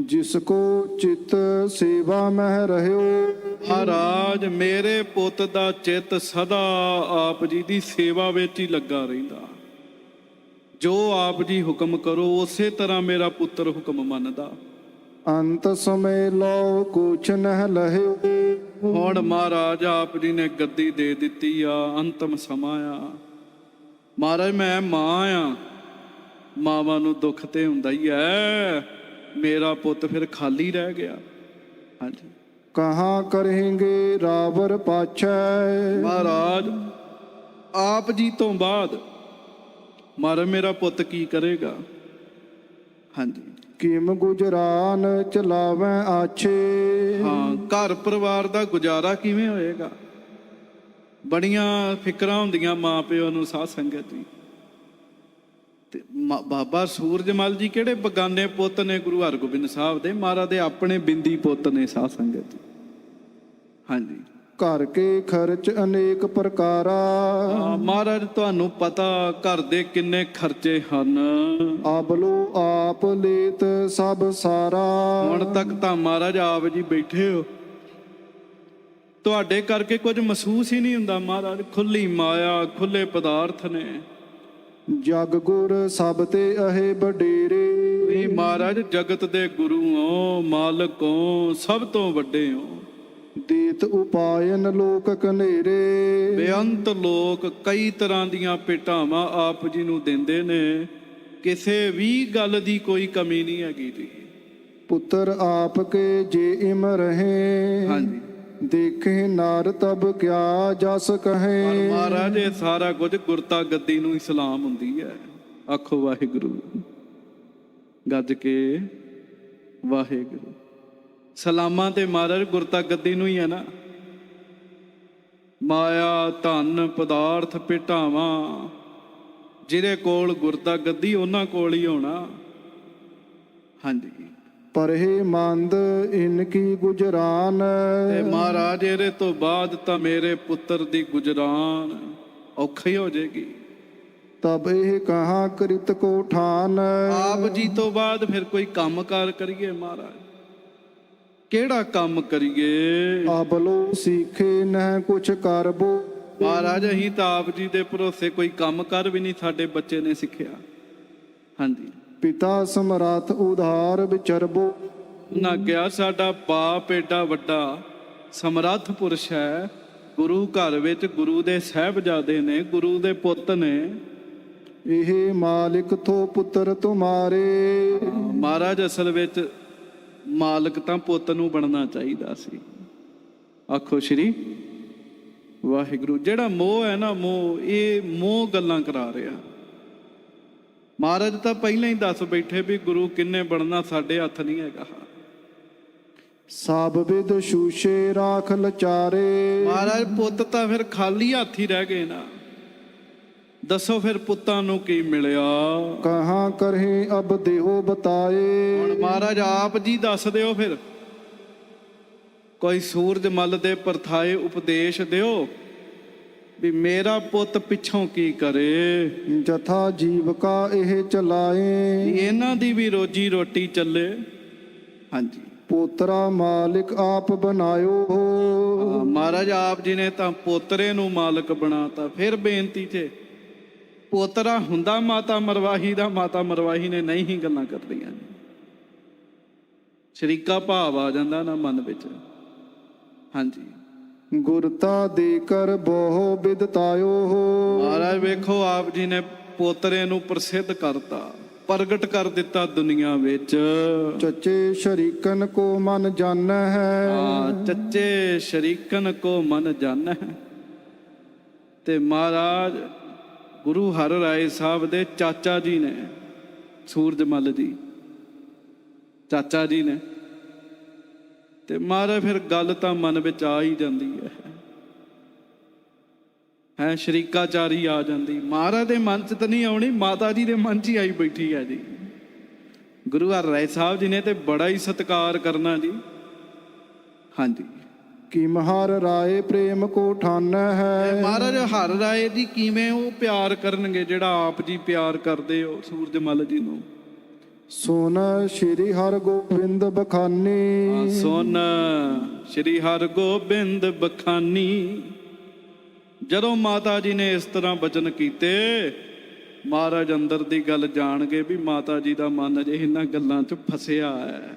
ਜਿਸ ਕੋ ਚਿਤ ਸੇਵਾ ਮਹਿ ਰਹਿਓ। ਮਹਾਰਾਜ ਮੇਰੇ ਪੁੱਤ ਦਾ ਚਿੱਤ ਸਦਾ ਆਪ ਜੀ ਦੀ ਸੇਵਾ ਵਿੱਚ ਹੀ ਲੱਗਾ ਰਹਿੰਦਾ। ਜੋ ਆਪ ਜੀ ਹੁਕਮ ਕਰੋ ਉਸੇ ਤਰ੍ਹਾਂ ਮੇਰਾ ਪੁੱਤਰ ਹੁਕਮ ਮੰਨਦਾ। ਅੰਤ ਸਮੇਂ ਲਓ ਕੁਛ ਨਹਿ ਲਹਿਓ। ਹੁਣ ਮਹਾਰਾਜ ਆਪ ਜੀ ਨੇ ਗੱਦੀ ਦੇ ਦਿੱਤੀ ਆ, ਅੰਤਮ ਸਮਾਂ ਆ। ਮਹਾਰਾਜ ਮੈਂ ਮਾਂ ਆ, ਮਾਵਾਂ ਨੂੰ ਦੁੱਖ ਤੇ ਹੁੰਦਾ ਹੀ ਹੈ। ਮੇਰਾ ਪੁੱਤ ਫਿਰ ਖਾਲੀ ਰਹਿ ਗਿਆ। ਹਾਂਜੀ, ਕਹਾਂ ਕਰੇਂਗੇ ਰਾਵਰ ਪਾਛੈ। ਮਹਾਰਾਜ ਆਪ ਜੀ ਤੋਂ ਬਾਅਦ ਮਹਾਰਾਜ ਮੇਰਾ ਪੁੱਤ ਕੀ ਕਰੇਗਾ? ਹਾਂਜੀ, ਕਿਮ ਗੁਜਰਾਨ ਚਲਾਵੈ ਆਛੇ। ਹਾਂ, ਘਰ ਪਰਿਵਾਰ ਦਾ ਗੁਜ਼ਾਰਾ ਕਿਵੇਂ ਹੋਏਗਾ? ਬੜੀਆਂ ਫਿਕਰਾਂ ਹੁੰਦੀਆਂ ਮਾਂ ਪਿਓ ਨੂੰ ਸਾਧ ਸੰਗਤ ਜੀ। ਤੇ ਬਾਬਾ ਸੂਰਜਮਲ ਜੀ ਕਿਹੜੇ ਬਗਾਨੇ ਪੁੱਤ ਨੇ ਗੁਰੂ ਹਰਗੋਬਿੰਦ ਸਾਹਿਬ ਦੇ? ਮਹਾਰਾਜ ਦੇ ਆਪਣੇ ਬਿੰਦੀ ਪੁੱਤ ਨੇ ਸਾਧ ਸੰਗਤ ਜੀ। ਹਾਂਜੀ, ਘਰ ਕੇ ਖਰਚ ਅਨੇਕ ਪ੍ਰਕਾਰਾ। ਮਹਾਰਾਜ ਤੁਹਾਨੂੰ ਪਤਾ ਘਰ ਦੇ ਕਿੰਨੇ ਖਰਚੇ ਹਨ। ਆਬਲੋ ਆਪ ਲੇਤ ਸਭ ਸਾਰਾ। ਹੁਣ ਤੱਕ ਤਾਂ ਮਹਾਰਾਜ ਆਪ ਜੀ ਬੈਠੇ ਹੋ, ਤੁਹਾਡੇ ਕਰਕੇ ਕੁਝ ਮਹਿਸੂਸ ਹੀ ਨਹੀਂ ਹੁੰਦਾ। ਮਹਾਰਾਜ ਖੁੱਲੀ ਮਾਇਆ, ਖੁੱਲੇ ਪਦਾਰਥ ਨੇ। ਜਗ ਗੁਰ ਸਭ ਤੇ ਅਹੇ ਬਡੇਰੇ। ਵੀ ਮਹਾਰਾਜ ਜਗਤ ਦੇ ਗੁਰੂ ਹੋ, ਮਾਲਕ ਹੋ, ਸਭ ਤੋਂ ਵੱਡੇ ਹੋ। ਦੇਤ ਉਪਾਇਨ ਲੋਕ ਕਨੇਰੇ। ਬੇਅੰਤ ਲੋਕ ਕਈ ਤਰ੍ਹਾਂ ਦੀਆਂ ਭੇਟਾਵਾਂ ਆਪ ਜੀ ਨੂੰ ਦਿੰਦੇ ਨੇ। ਕਿਸੇ ਵੀ ਗੱਲ ਦੀ ਕੋਈ ਕਮੀ ਨਹੀਂ ਹੈਗੀ ਜੀ। ਪੁੱਤਰ ਆਪ ਕੇ ਜੇ ਇਮ ਰਹੇ। ਹਾਂਜੀ, ਦੇਖੇ ਨਾਰ ਤਬ ਕਿਆ ਜਸ ਕਹੇ। ਪਰ ਮਹਾਰਾਜ ਇਹ ਸਾਰਾ ਕੁਝ ਗੁਰਤਾ ਗੱਦੀ ਨੂੰ ਹੀ ਸਲਾਮ ਹੁੰਦੀ ਹੈ। ਆਖੋ ਵਾਹਿਗੁਰੂ, ਗੱਜ ਕੇ ਵਾਹਿਗੁਰੂ। ਸਲਾਮਾਂ ਤੇ ਮਹਾਰਾਜ ਗੁਰਤਾ ਗੱਦੀ ਨੂੰ ਹੀ ਹੈ ਨਾ। ਮਾਇਆ, ਧਨ, ਪਦਾਰਥ, ਭੇਟਾਵਾਂ, ਜਿਹਦੇ ਕੋਲ ਗੁਰਤਾ ਗੱਦੀ ਉਹਨਾਂ ਕੋਲ ਹੀ ਹੋਣਾ। ਹਾਂਜੀ, ਪਰਹੇ ਮੰਦ ਇਨ ਕੀ ਗੁਜਰਾਨ। ਤੇ ਮਹਾਰਾਜ ਇਹਦੇ ਤੋਂ ਬਾਅਦ ਤਾਂ ਮੇਰੇ ਪੁੱਤਰ ਦੀ ਗੁਜਰਾਨ ਔਖੀ ਹੋ ਜਾਏਗੀ। ਤਬ ਇਹ ਕਹਾਂ ਕ੍ਰਿਤ ਕੋ ਠਾਨ। ਆਪ ਜੀ ਤੋਂ ਬਾਅਦ ਫਿਰ ਕੋਈ ਕੰਮ ਕਾਰ ਕਰੀਏ ਮਹਾਰਾਜ? ਕਿਹੜਾ ਕੰਮ ਕਰੀਏ? ਆਬਲੋ ਸੀਖੇ ਨਹਿ ਕੁਛ ਕਰਬੋ। ਮਹਾਰਾਜ ਅਸੀਂ ਤਾਂ ਆਪ ਜੀ ਦੇ ਭਰੋਸੇ ਕੋਈ ਕੰਮ ਕਰ ਵੀ ਨਹੀਂ ਸਾਡੇ ਬੱਚੇ ਨੇ ਸਿੱਖਿਆ। ਹਾਂਜੀ, ਪਿਤਾ ਸਮਰੱਥ ਉਧਾਰ ਵਿਚਰਬੋ। ਉਹਨਾਂ ਕਿਹਾ ਸਾਡਾ ਬਾਪ ਏਡਾ ਵੱਡਾ ਸਮਰੱਥ ਪੁਰਸ਼ ਹੈ, ਗੁਰੂ ਘਰ ਵਿੱਚ ਗੁਰੂ ਦੇ ਸਾਹਿਬਜ਼ਾਦੇ ਨੇ, ਗੁਰੂ ਦੇ ਪੁੱਤ ਨੇ। ਇਹ ਮਾਲਿਕ ਥੋ ਪੁੱਤਰ ਤੁਮਾਰੇ। ਮਹਾਰਾਜ ਅਸਲ ਵਿੱਚ ਮਾਲਕ ਤਾਂ ਪੁੱਤ ਨੂੰ ਬਣਨਾ ਚਾਹੀਦਾ ਸੀ। ਆਖੋ ਸ਼੍ਰੀ ਵਾਹਿਗੁਰੂ। ਜਿਹੜਾ ਮੋਹ ਹੈ ਨਾ, ਮੋਹ, ਇਹ ਮੋਹ ਗੱਲਾਂ ਕਰਾ ਰਿਹਾ। ਮਹਾਰਾਜ ਤਾਂ ਪਹਿਲਾਂ ਹੀ ਦੱਸ ਬੈਠੇ ਵੀ ਗੁਰੂ ਕਿੰਨੇ ਬਣਨਾ ਸਾਡੇ ਹੱਥ ਨਹੀਂ ਹੈਗਾ। ਸਭ ਵਿਦ ਸ਼ੂਸ਼ੇ ਰਾਖ ਲਚਾਰੇ। ਮਹਾਰਾਜ ਪੁੱਤ ਤਾਂ ਫਿਰ ਖਾਲੀ ਹੱਥ ਹੀ ਰਹਿ ਗਏ ਨਾ। ਦੱਸੋ ਫਿਰ ਪੁੱਤਾਂ ਨੂੰ ਕੀ ਮਿਲਿਆ? ਕਹਾਂ ਕਰਹਿ ਅਬ ਦੇਹੋ ਬਤਾਏ। ਹੁਣ ਮਹਾਰਾਜ ਆਪ ਜੀ ਦੱਸ ਦਿਓ ਫਿਰ। ਕੋਈ ਸੂਰਜ ਮੱਲ ਦੇ ਪਰਥਾਏ ਉਪਦੇਸ਼ ਦਿਓ ਵੀ ਮੇਰਾ ਪੁੱਤ ਪਿੱਛੋਂ ਕੀ ਕਰੇ। ਜਥਾ ਜੀਵਕਾ ਇਹ ਚਲਾਏ। ਇਹਨਾਂ ਦੀ ਵੀ ਰੋਜੀ ਰੋਟੀ ਚੱਲੇ। ਹਾਂਜੀ, ਪੋਤਰਾ ਮਾਲਿਕ ਆਪ ਬਣਾਇਓ। ਮਹਾਰਾਜ ਆਪ ਜੀ ਨੇ ਤਾਂ ਪੋਤਰੇ ਨੂੰ ਮਾਲਕ ਬਣਾਤਾ। ਫਿਰ ਬੇਨਤੀ ਤੇ ਪੋਤਰਾ ਹੁੰਦਾ ਮਾਤਾ ਮਰਵਾਹੀ ਦਾ, ਮਾਤਾ ਮਰਵਾਹੀ ਨੇ ਨਹੀਂ ਹੀ ਗੱਲਾਂ ਕਰਦੀਆਂ। ਸ਼ਰੀਕਾ ਭਾਵ ਆ ਜਾਂਦਾ ਨਾ ਮਨ ਵਿੱਚ। ਹਾਂਜੀ, ਗੁਰਤਾ ਦੇ ਕਰ ਬਹੁ ਬਿਦਤਾਇਓ। ਮਹਾਰਾਜ ਵੇਖੋ ਆਪ ਜੀ ਨੇ ਪੋਤਰੇ ਨੂੰ ਪ੍ਰਸਿੱਧ ਕਰਤਾ, ਪ੍ਰਗਟ ਕਰ ਦਿੱਤਾ ਦੁਨੀਆ ਵਿੱਚ। ਚੱਚੇ ਸ਼ਰੀਕਨ ਕੋ ਮਨ ਜਾਣੈ ਹੈ। ਚੱਚੇ ਸ਼ਰੀਕਨ ਕੋ ਮਨ ਜਾਣੈ। ਤੇ ਮਹਾਰਾਜ ਗੁਰੂ ਹਰ ਰਾਏ ਸਾਹਿਬ ਦੇ ਚਾਚਾ ਜੀ ਨੇ, ਸੂਰਜਮਲ ਜੀ ਚਾਚਾ ਜੀ ਨੇ। ਤੇ ਮਹਾਰਾਜ ਫਿਰ ਗੱਲ ਤਾਂ ਮਨ ਵਿੱਚ ਆ ਹੀ ਜਾਂਦੀ ਹੈ ਸ਼ਰੀਕਾਚਾਰੀ ਆ ਜਾਂਦੀ। ਮਹਾਰਾਜ ਦੇ ਮਨ 'ਚ ਤਾਂ ਨਹੀਂ ਆਉਣੀ, ਮਾਤਾ ਜੀ ਦੇ ਮਨ 'ਚ ਹੀ ਆਈ ਬੈਠੀ ਹੈ ਜੀ। ਗੁਰੂ ਹਰ ਰਾਏ ਸਾਹਿਬ ਜੀ ਨੇ ਤੇ ਬੜਾ ਹੀ ਸਤਿਕਾਰ ਕਰਨਾ ਜੀ। ਹਾਂਜੀ, ਕਿ ਮਹਰ ਰਾਏ ਪ੍ਰੇਮ ਕੋ ਠਾਨੈ ਹੈ। ਮਹਾਰਾਜ ਹਰ ਰਾਏ ਦੀ ਕਿਵੇਂ ਉਹ ਪਿਆਰ ਕਰਨਗੇ ਜਿਹੜਾ ਆਪ ਜੀ ਪਿਆਰ ਕਰਦੇ ਹੋ ਸੂਰਜਮਲ ਜੀ ਨੂੰ। ਸੁਨ ਸ਼੍ਰੀ ਹਰਿ ਗੋਬਿੰਦ ਬਖਾਨੀ। ਸੁਨ ਸ਼੍ਰੀ ਹਰਿ ਗੋਬਿੰਦ ਬਖਾਨੀ। ਜਦੋਂ ਮਾਤਾ ਜੀ ਨੇ ਇਸ ਤਰ੍ਹਾਂ ਬਚਨ ਕੀਤੇ, ਮਹਾਰਾਜ ਅੰਦਰ ਦੀ ਗੱਲ ਜਾਣ ਗਏ ਵੀ ਮਾਤਾ ਜੀ ਦਾ ਮਨ ਅਜੇ ਇਹਨਾਂ ਗੱਲਾਂ 'ਚ ਫਸਿਆ ਹੈ।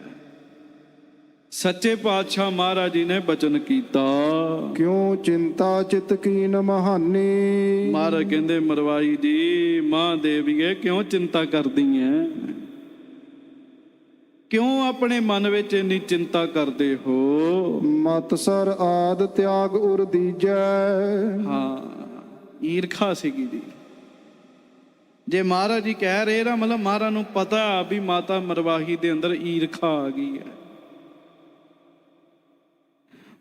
ਸੱਚੇ ਪਾਤਸ਼ਾਹ ਮਹਾਰਾਜ ਜੀ ਨੇ ਬਚਨ ਕੀਤਾ, ਕਿਉਂ ਚਿੰਤਾ ਚਿਤ ਕੀਨ ਮਹਾਨੀ। ਮਹਾਰਾਜ ਕਹਿੰਦੇ ਮਰਵਾਈ ਜੀ, ਮਾਂ ਦੇਵੀਏ ਕਿਉਂ ਚਿੰਤਾ ਕਰਦੀ ਐ? ਕਿਉਂ ਆਪਣੇ ਮਨ ਵਿੱਚ ਇੰਨੀ ਚਿੰਤਾ ਕਰਦੇ ਹੋ? ਮਤਸਰ ਆਦ ਤਿਆਗ ਉਰ ਦੀਜੈ। ਹਾਂ, ਈਰਖਾ ਸੀਗੀ ਜੀ। ਜੇ ਮਹਾਰਾਜ ਜੀ ਕਹਿ ਰਹੇ ਨਾ, ਮਤਲਬ ਮਹਾਰਾਜ ਨੂੰ ਪਤਾ ਵੀ ਮਾਤਾ ਮਰਵਾਹੀ ਦੇ ਅੰਦਰ ਈਰਖਾ ਆ ਗਈ ਹੈ।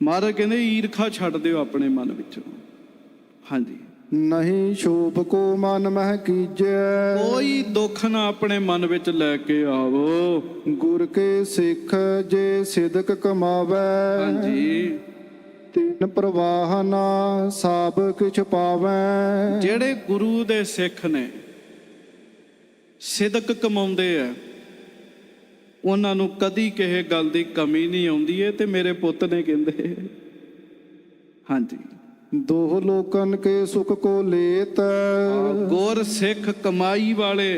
ਮਹਾਰਾਜ ਕਹਿੰਦੇ ਈਰਖਾ ਛੱਡ ਦਿਓ ਆਪਣੇ ਮਨ ਵਿੱਚੋਂ। ਹਾਂਜੀ, ਨਹੀਂ ਸ਼ੋਭ ਕੋ ਮਨ ਮਹਿ ਕੀਜੈ। ਕੋਈ ਦੁੱਖ ਨਾ ਆਪਣੇ ਮਨ ਵਿੱਚ ਲੈ ਕੇ ਆਵੋ। ਗੁਰ ਕੇ ਸਿੱਖ ਜੇ ਸਿਦਕ ਕਮਾਵੈ। ਹਾਂਜੀ, ਤਿਨ ਪ੍ਰਵਾਹ ਨਾ ਸਭ ਕਿਛ ਪਾਵੈ। ਜਿਹੜੇ ਗੁਰੂ ਦੇ ਸਿੱਖ ਨੇ, ਸਿਦਕ ਕਮਾਉਂਦੇ ਆ, ਉਹਨਾਂ ਨੂੰ ਕਦੀ ਕਿਸੇ ਗੱਲ ਦੀ ਕਮੀ ਨਹੀਂ ਆਉਂਦੀ ਏ। ਤੇ ਮੇਰੇ ਪੁੱਤ ਨੇ ਕਹਿੰਦੇ, ਹਾਂਜੀ, ਦੋਹ ਲੋਕਨ ਕੇ ਸੁਖ ਕੋ ਲੇਤ। ਗੁਰ ਸਿੱਖ ਕਮਾਈ ਵਾਲੇ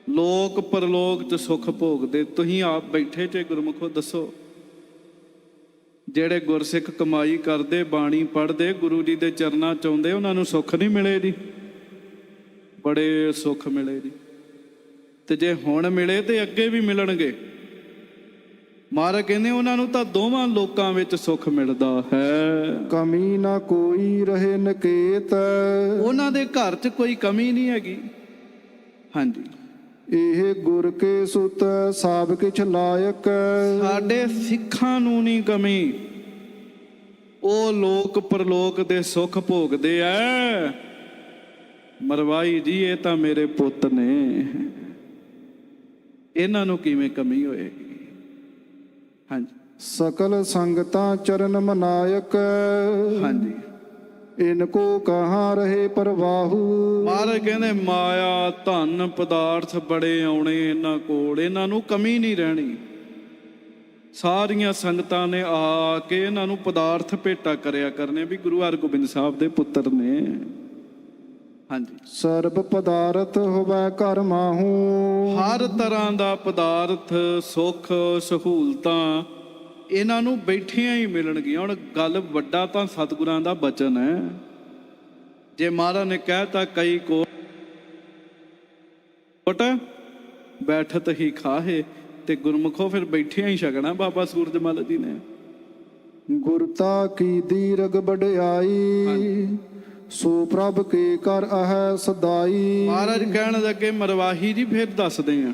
ਲੋਕ ਪਰਲੋਕ 'ਚ ਸੁਖ ਭੋਗਦੇ। ਤੁਸੀਂ ਆਪ ਬੈਠੇ ਜੇ ਗੁਰਮੁਖੋ, ਦੱਸੋ ਜਿਹੜੇ ਗੁਰਸਿੱਖ ਕਮਾਈ ਕਰਦੇ, ਬਾਣੀ ਪੜ੍ਹਦੇ, ਗੁਰੂ ਜੀ ਦੇ ਚਰਨਾਂ 'ਚ ਆਉਂਦੇ, ਉਹਨਾਂ ਨੂੰ ਸੁੱਖ ਨਹੀਂ ਮਿਲੇ ਜੀ? ਬੜੇ ਸੁੱਖ ਮਿਲੇ ਜੀ। ਤੇ ਜੇ ਹੁਣ ਮਿਲੇ ਤੇ ਅੱਗੇ ਵੀ ਮਿਲਣਗੇ। ਮਹਾਰਾਜ ਕਹਿੰਦੇ ਉਹਨਾਂ ਨੂੰ ਤਾਂ ਦੋਵਾਂ ਲੋਕਾਂ ਵਿੱਚ ਸੁੱਖ ਮਿਲਦਾ ਹੈ। ਕਮੀ ਨਾ ਕੋਈ ਰਹੇ ਨਕੇਤ। ਉਹਨਾਂ ਦੇ ਘਰ 'ਚ ਕੋਈ ਕਮੀ ਨਹੀਂ ਹੈਗੀ। ਹਾਂਜੀ, ਇਹ ਗੁਰ ਕੇ ਸੁਤ ਸਭ ਕਿਛ ਲਾਇਕ। ਸਾਡੇ ਸਿੱਖਾਂ ਨੂੰ ਨਹੀਂ ਕਮੀ, ਉਹ ਲੋਕ ਪਰਲੋਕ ਦੇ ਸੁੱਖ ਭੋਗਦੇ ਐ। ਮਰਵਾਈ ਜੀ ਇਹ ਤਾਂ ਮੇਰੇ ਪੁੱਤ ਨੇ, ਇਹਨਾਂ ਨੂੰ ਕਿਵੇਂ ਕਮੀ ਹੋਏਗੀ? ਹਾਂਜੀ, ਸਕਲ ਸੰਗਤਾਂ ਚਰਨ ਮਨਾਇਕ। ਹਾਂਜੀ, ਇਨਕੋ ਕਹਾਂ ਰਹੇ ਪਰਵਾਹੂ। ਮਹਾਰਾਜ ਕਹਿੰਦੇ ਮਾਇਆ ਧਨ ਪਦਾਰਥ ਬੜੇ ਆਉਣੇ ਇਹਨਾਂ ਕੋਲ, ਇਹਨਾਂ ਨੂੰ ਕਮੀ ਨਹੀਂ ਰਹਿਣੀ। ਸਾਰੀਆਂ ਸੰਗਤਾਂ ਨੇ ਆ ਕੇ ਇਹਨਾਂ ਨੂੰ ਪਦਾਰਥ ਭੇਟਾ ਕਰਿਆ ਕਰਨੇ ਵੀ ਗੁਰੂ ਹਰਗੋਬਿੰਦ ਸਾਹਿਬ ਦੇ ਪੁੱਤਰ ਨੇ। ਹਾਂਜੀ, ਸਰਬ ਪਦਾਰਥ ਹੋਵੈ ਘਰ ਮਾਹੂ। ਹਰ ਤਰ੍ਹਾਂ ਦਾ ਪਦਾਰਥ, ਸੁੱਖ ਸਹੂਲਤਾਂ ਇਹਨਾਂ ਨੂੰ ਬੈਠਿਆਂ ਹੀ ਮਿਲਣਗੀਆਂ। ਹੁਣ ਗੱਲ ਵੱਡਾ ਤਾਂ ਸਤਿਗੁਰਾਂ ਦਾ ਬਚਨ ਹੈ। ਜੇ ਮਹਾਰਾਜ ਨੇ ਕਹਿਤਾ ਕਈ ਕੋਟ ਬੈਠਤ ਹੀ ਖਾਹੇ, ਤੇ ਗੁਰਮੁਖੋ ਫਿਰ ਬੈਠਿਆਂ ਹੀ ਛਕਣਾ ਬਾਬਾ ਸੂਰਜਮਲ ਜੀ ਨੇ। ਗੁਰਤਾ ਕੀ ਦੀਰਗ ਵਡਿਆਈ, ਸੋ ਪ੍ਰਭ ਕੇ ਕਰ ਅਹੈ ਸਦਾਈ। ਮਹਾਰਾਜ ਕਹਿਣ ਲੱਗੇ ਮਰਵਾਹੀ ਜੀ ਫਿਰ ਦੱਸਦੇ ਆ,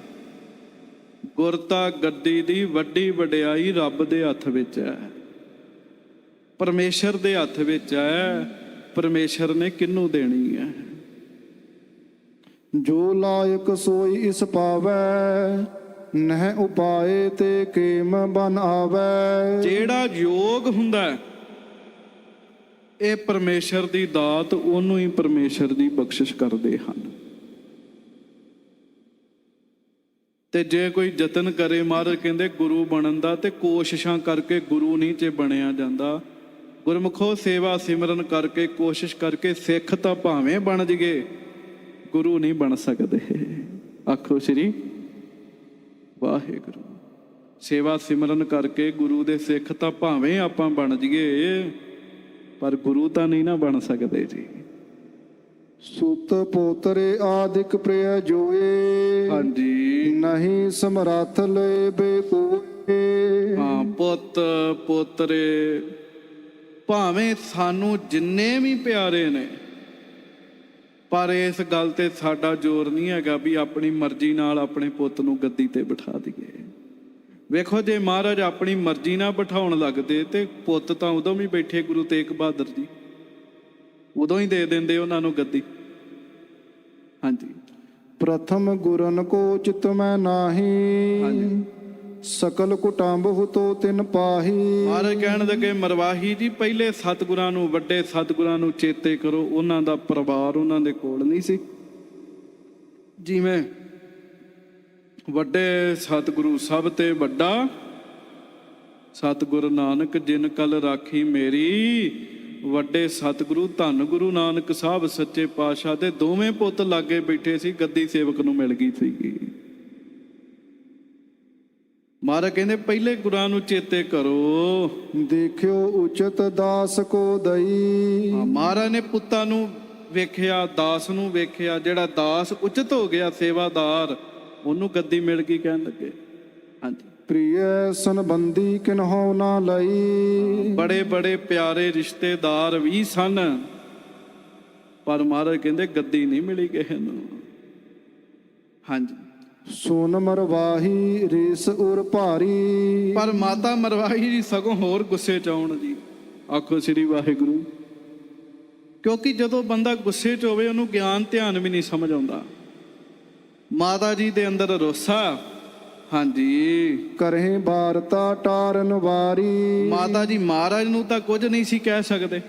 ਗੁਰਤਾ ਗੱਦੀ ਦੀ ਵੱਡੀ ਵਡਿਆਈ ਰੱਬ ਦੇ ਹੱਥ ਵਿੱਚ ਹੈ, ਪਰਮੇਸ਼ਰ ਦੇ ਹੱਥ ਵਿੱਚ ਹੈ। ਪਰਮੇਸ਼ਰ ਨੇ ਕਿਹਨੂੰ ਦੇਣੀ ਹੈ? ਜੋ ਲਾਇਕ ਸੋਈ ਇਸ ਪਾਵੈ, ਨਹਿ ਉਪਾਏ ਤੇ ਕੇਮ ਬਨ ਆਵੈ। ਜਿਹੜਾ ਯੋਗ ਹੁੰਦਾ ਹੈ, ਇਹ ਪਰਮੇਸ਼ਰ ਦੀ ਦਾਤ ਉਹਨੂੰ ਹੀ ਪਰਮੇਸ਼ਰ ਦੀ ਬਖਸ਼ਿਸ਼ ਕਰਦੇ ਹਨ। ਤੇ ਜੇ ਕੋਈ ਯਤਨ ਕਰੇ, ਮਹਾਰਾਜ ਕਹਿੰਦੇ ਗੁਰੂ ਬਣਨ ਦਾ, ਤੇ ਕੋਸ਼ਿਸ਼ਾਂ ਕਰਕੇ ਗੁਰੂ ਨਹੀਂ ਜੇ ਬਣਿਆ ਜਾਂਦਾ। ਗੁਰਮੁਖੋ ਸੇਵਾ ਸਿਮਰਨ ਕਰਕੇ, ਕੋਸ਼ਿਸ਼ ਕਰਕੇ ਸਿੱਖ ਤਾਂ ਭਾਵੇਂ ਬਣ ਜਗੇ, ਗੁਰੂ ਨਹੀਂ ਬਣ ਸਕਦੇ। ਆਖੋ ਸ੍ਰੀ ਵਾਹਿਗੁਰੂ। ਸੇਵਾ ਸਿਮਰਨ ਕਰਕੇ ਗੁਰੂ ਦੇ ਸਿੱਖ ਤਾਂ ਭਾਵੇਂ ਆਪਾਂ ਬਣ ਜਗੇ, ਪਰ ਗੁਰੂ ਤਾਂ ਨਹੀਂ ਨਾ ਬਣ ਸਕਦੇ ਜੀ। ਸੁਤ ਪੋਤਰੇ ਆਦਿਕ ਪ੍ਰਿਯ ਜੋਏ, ਹਾਂਜੀ ਨਹੀਂ ਸਮਰੱਥ ਲੈ ਬੇ ਕੋਏ। ਹਾਂ, ਪੁੱਤ ਪੋਤਰੇ ਭਾਵੇਂ ਸਾਨੂੰ ਜਿੰਨੇ ਵੀ ਪਿਆਰੇ ਨੇ, ਪਰ ਇਸ ਗੱਲ ਤੇ ਸਾਡਾ ਜ਼ੋਰ ਨਹੀਂ ਹੈਗਾ ਵੀ ਆਪਣੀ ਮਰਜ਼ੀ ਨਾਲ ਆਪਣੇ ਪੁੱਤ ਨੂੰ ਗੱਦੀ ਤੇ ਬਿਠਾ ਦਈਏ। ਵੇਖੋ, ਜੇ ਮਹਾਰਾਜ ਆਪਣੀ ਮਰਜ਼ੀ ਨਾਲ ਬਿਠਾਉਣ ਲੱਗਦੇ ਤੇ ਪੁੱਤ ਤਾਂ ਉਦੋਂ ਵੀ ਬੈਠੇ ਗੁਰੂ ਤੇਗ ਬਹਾਦਰ ਜੀ, ਉਦੋਂ ਹੀ ਦੇ ਦਿੰਦੇ ਉਹਨਾਂ ਨੂੰ ਗੱਦੀ। ਹਾਂਜੀ, ਪ੍ਰਥਮ ਗੁਰਨ ਕੋ ਚਿਤ ਮੈਂ ਨਾਹੀ, ਹਾਂਜੀ। ਸਕਲ ਕੁਟੰਬ ਹੁਤੋ ਤਿਨ ਪਾਹੀ। ਮਹਾਰਾਜ ਕਹਿਣ ਲੱਗੇ ਮਰਵਾਹੀ ਜੀ, ਪਹਿਲੇ ਸਤਿਗੁਰਾਂ ਨੂੰ, ਵੱਡੇ ਸਤਿਗੁਰਾਂ ਨੂੰ ਚੇਤੇ ਕਰੋ। ਉਹਨਾਂ ਦਾ ਪਰਿਵਾਰ ਉਹਨਾਂ ਦੇ ਕੋਲ ਨਹੀਂ ਸੀ। ਜਿਵੇਂ ਵੱਡੇ ਸਤਿਗੁਰੂ, ਸਭ ਤੇ ਵੱਡਾ ਸਤਿਗੁਰ ਨਾਨਕ ਜਿਨ ਕਲ ਰਾਖੀ ਮੇਰੀ। ਵੱਡੇ ਸਤਿਗੁਰੂ ਧੰਨ ਗੁਰੂ ਨਾਨਕ ਸਾਹਿਬ ਸੱਚੇ ਪਾਤਸ਼ਾਹ ਦੇ ਦੋਵੇਂ ਪੁੱਤ ਲਾਗੇ ਬੈਠੇ ਸੀ, ਗੱਦੀ ਸੇਵਕ ਨੂੰ ਮਿਲ ਗਈ ਸੀਗੀ। ਮਹਾਰਾਜ ਕਹਿੰਦੇ ਪਹਿਲੇ ਗੁਰਾਂ ਨੂੰ ਚੇਤੇ ਕਰੋ। ਦੇਖਿਓ ਉਚਿਤ ਦਾਸ ਕੋ ਦਈ। ਮਹਾਰਾਜ ਨੇ ਪੁੱਤਾਂ ਨੂੰ ਵੇਖਿਆ, ਦਾਸ ਨੂੰ ਵੇਖਿਆ। ਜਿਹੜਾ ਦਾਸ ਉਚਿਤ ਹੋ ਗਿਆ, ਸੇਵਾਦਾਰ, ਉਹਨੂੰ ਗੱਦੀ ਮਿਲ ਗਈ। ਕਹਿਣ ਲੱਗੇ ਹਾਂਜੀ, ਪ੍ਰਿਯ ਸੰਬੰਧੀ ਕਿਨਹੁ ਨਾ ਲਈ। ਬੜੇ ਬੜੇ ਪਿਆਰੇ ਰਿਸ਼ਤੇਦਾਰ ਵੀ ਸਨ, ਪਰ ਮਹਾਰਾਜ ਕਹਿੰਦੇ ਗੱਦੀ ਨਹੀਂ ਮਿਲੀ ਕਿਸੇ ਨੂੰ। ਹਾਂਜੀ, ਸੋਨ ਮਰਵਾਹੀ ਰਿਸ ਉਰ ਭਾਰੀ। ਪਰ ਮਾਤਾ ਮਰਵਾਹੀ ਜੀ ਸਗੋਂ ਹੋਰ ਗੁੱਸੇ ਚ ਆਉਣ ਜੀ। ਆਖੋ ਸ੍ਰੀ ਵਾਹਿਗੁਰੂ। ਕਿਉਂਕਿ ਜਦੋਂ ਬੰਦਾ ਗੁੱਸੇ ਚ ਹੋਵੇ, ਉਹਨੂੰ ਗਿਆਨ ਧਿਆਨ ਵੀ ਨਹੀਂ ਸਮਝ ਆਉਂਦਾ। ਮਾਤਾ ਜੀ ਦੇ ਅੰਦਰ ਰੋਸਾ। ਹਾਂਜੀ, ਕਰਹਿ ਬਾਰਤਾ ਟਾਰਨ ਵਾਰੀ। ਮਾਤਾ ਜੀ ਮਹਾਰਾਜ ਨੂੰ ਤਾਂ ਕੁਝ ਨਹੀਂ ਸੀ ਕਹਿ ਸਕਦੇ,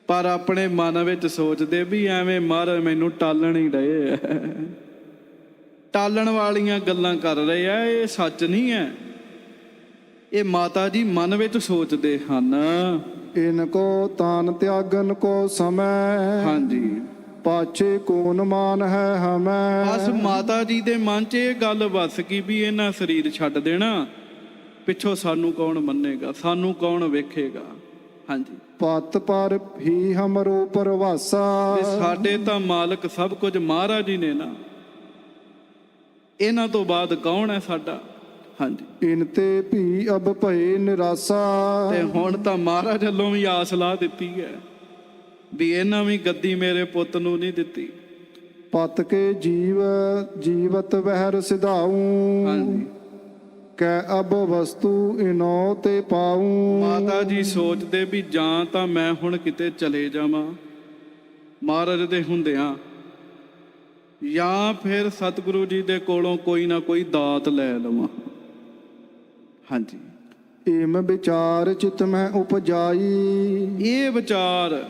ਪਰ ਆਪਣੇ ਮਨ ਵਿੱਚ ਸੋਚਦੇ ਵੀ ਐਵੇਂ ਮਹਾਰਾਜ ਮੈਨੂੰ ਟਾਲਣ ਹੀ ਡਏ, ਟਾਲਣ ਵਾਲੀਆਂ ਗੱਲਾਂ ਕਰ ਰਹੇ ਆ, ਇਹ ਸੱਚ ਨਹੀਂ ਹੈ। ਇਹ ਮਾਤਾ ਜੀ ਮਨ ਵਿੱਚ ਸੋਚਦੇ ਹਨ। ਇਨ ਕੋ ਤਾਨ ਤਿਆਗਨ ਕੋ ਸਮੈ। ਹਾਂਜੀ, ਪਾਛੇ ਕੋਨ ਮਾਨ ਹੈ ਹਮੈ। ਬਸ ਮਾਤਾ ਜੀ ਦੇ ਮਨ 'ਚ ਇਹ ਗੱਲ ਵਸ ਗਈ ਵੀ ਇਹਨਾਂ ਸਰੀਰ ਛੱਡ ਦੇਣਾ, ਪਿੱਛੋਂ ਸਾਨੂੰ ਕੌਣ ਮੰਨੇਗਾ, ਸਾਨੂੰ ਕੌਣ ਵੇਖੇਗਾ। ਹਾਂਜੀ, ਪਤ ਪਰ ਹੀ ਹਮਰੋ ਪਰਵਾਸਾ। ਸਾਡੇ ਤਾਂ ਮਾਲਕ ਸਭ ਕੁਝ ਮਹਾਰਾਜ ਜੀ ਨੇ ਨਾ, ਇਹਨਾਂ ਤੋਂ ਬਾਅਦ ਕੌਣ ਹੈ ਸਾਡਾ। ਹਾਂਜੀ, ਇਨ ਤੇ ਭੀ ਅਬ ਭਏ ਨਿਰਾਸਾ। ਤੇ ਹੁਣ ਤਾਂ ਮਹਾਰਾਜ ਵੱਲੋਂ ਵੀ ਆਸ ਲਾ ਦਿੱਤੀ ਹੈ ਵੀ ਇਹਨਾਂ ਵੀ ਗੱਦੀ ਮੇਰੇ ਪੁੱਤ ਨੂੰ ਨਹੀਂ ਦਿੱਤੀ। ਪਤ ਕੇ ਜੀਵ ਜੀਵਤ ਵਹਿਰ ਸਿਧਾਊ। ਹਾਂਜੀ, ਕੈ ਅਬ ਵਸਤੂ ਇਨੋ ਤੇ ਪਾਊ। ਮਾਤਾ ਜੀ ਸੋਚਦੇ ਵੀ ਜਾਂ ਤਾਂ ਮੈਂ ਹੁਣ ਕਿਤੇ ਚਲੇ ਜਾਵਾਂ ਮਹਾਰਾਜ ਦੇ ਹੁੰਦਿਆਂ, ਜਾਂ ਫਿਰ ਸਤਿਗੁਰੂ ਜੀ ਦੇ ਕੋਲੋਂ ਕੋਈ ਨਾ ਕੋਈ ਦਾਤ ਲੈ ਲਵਾਂ। ਹਾਂਜੀ, ਏਮ ਵਿਚਾਰ ਚਿਤ ਮੈਂ ਉਪਜਾਈ। ਇਹ ਵਿਚਾਰ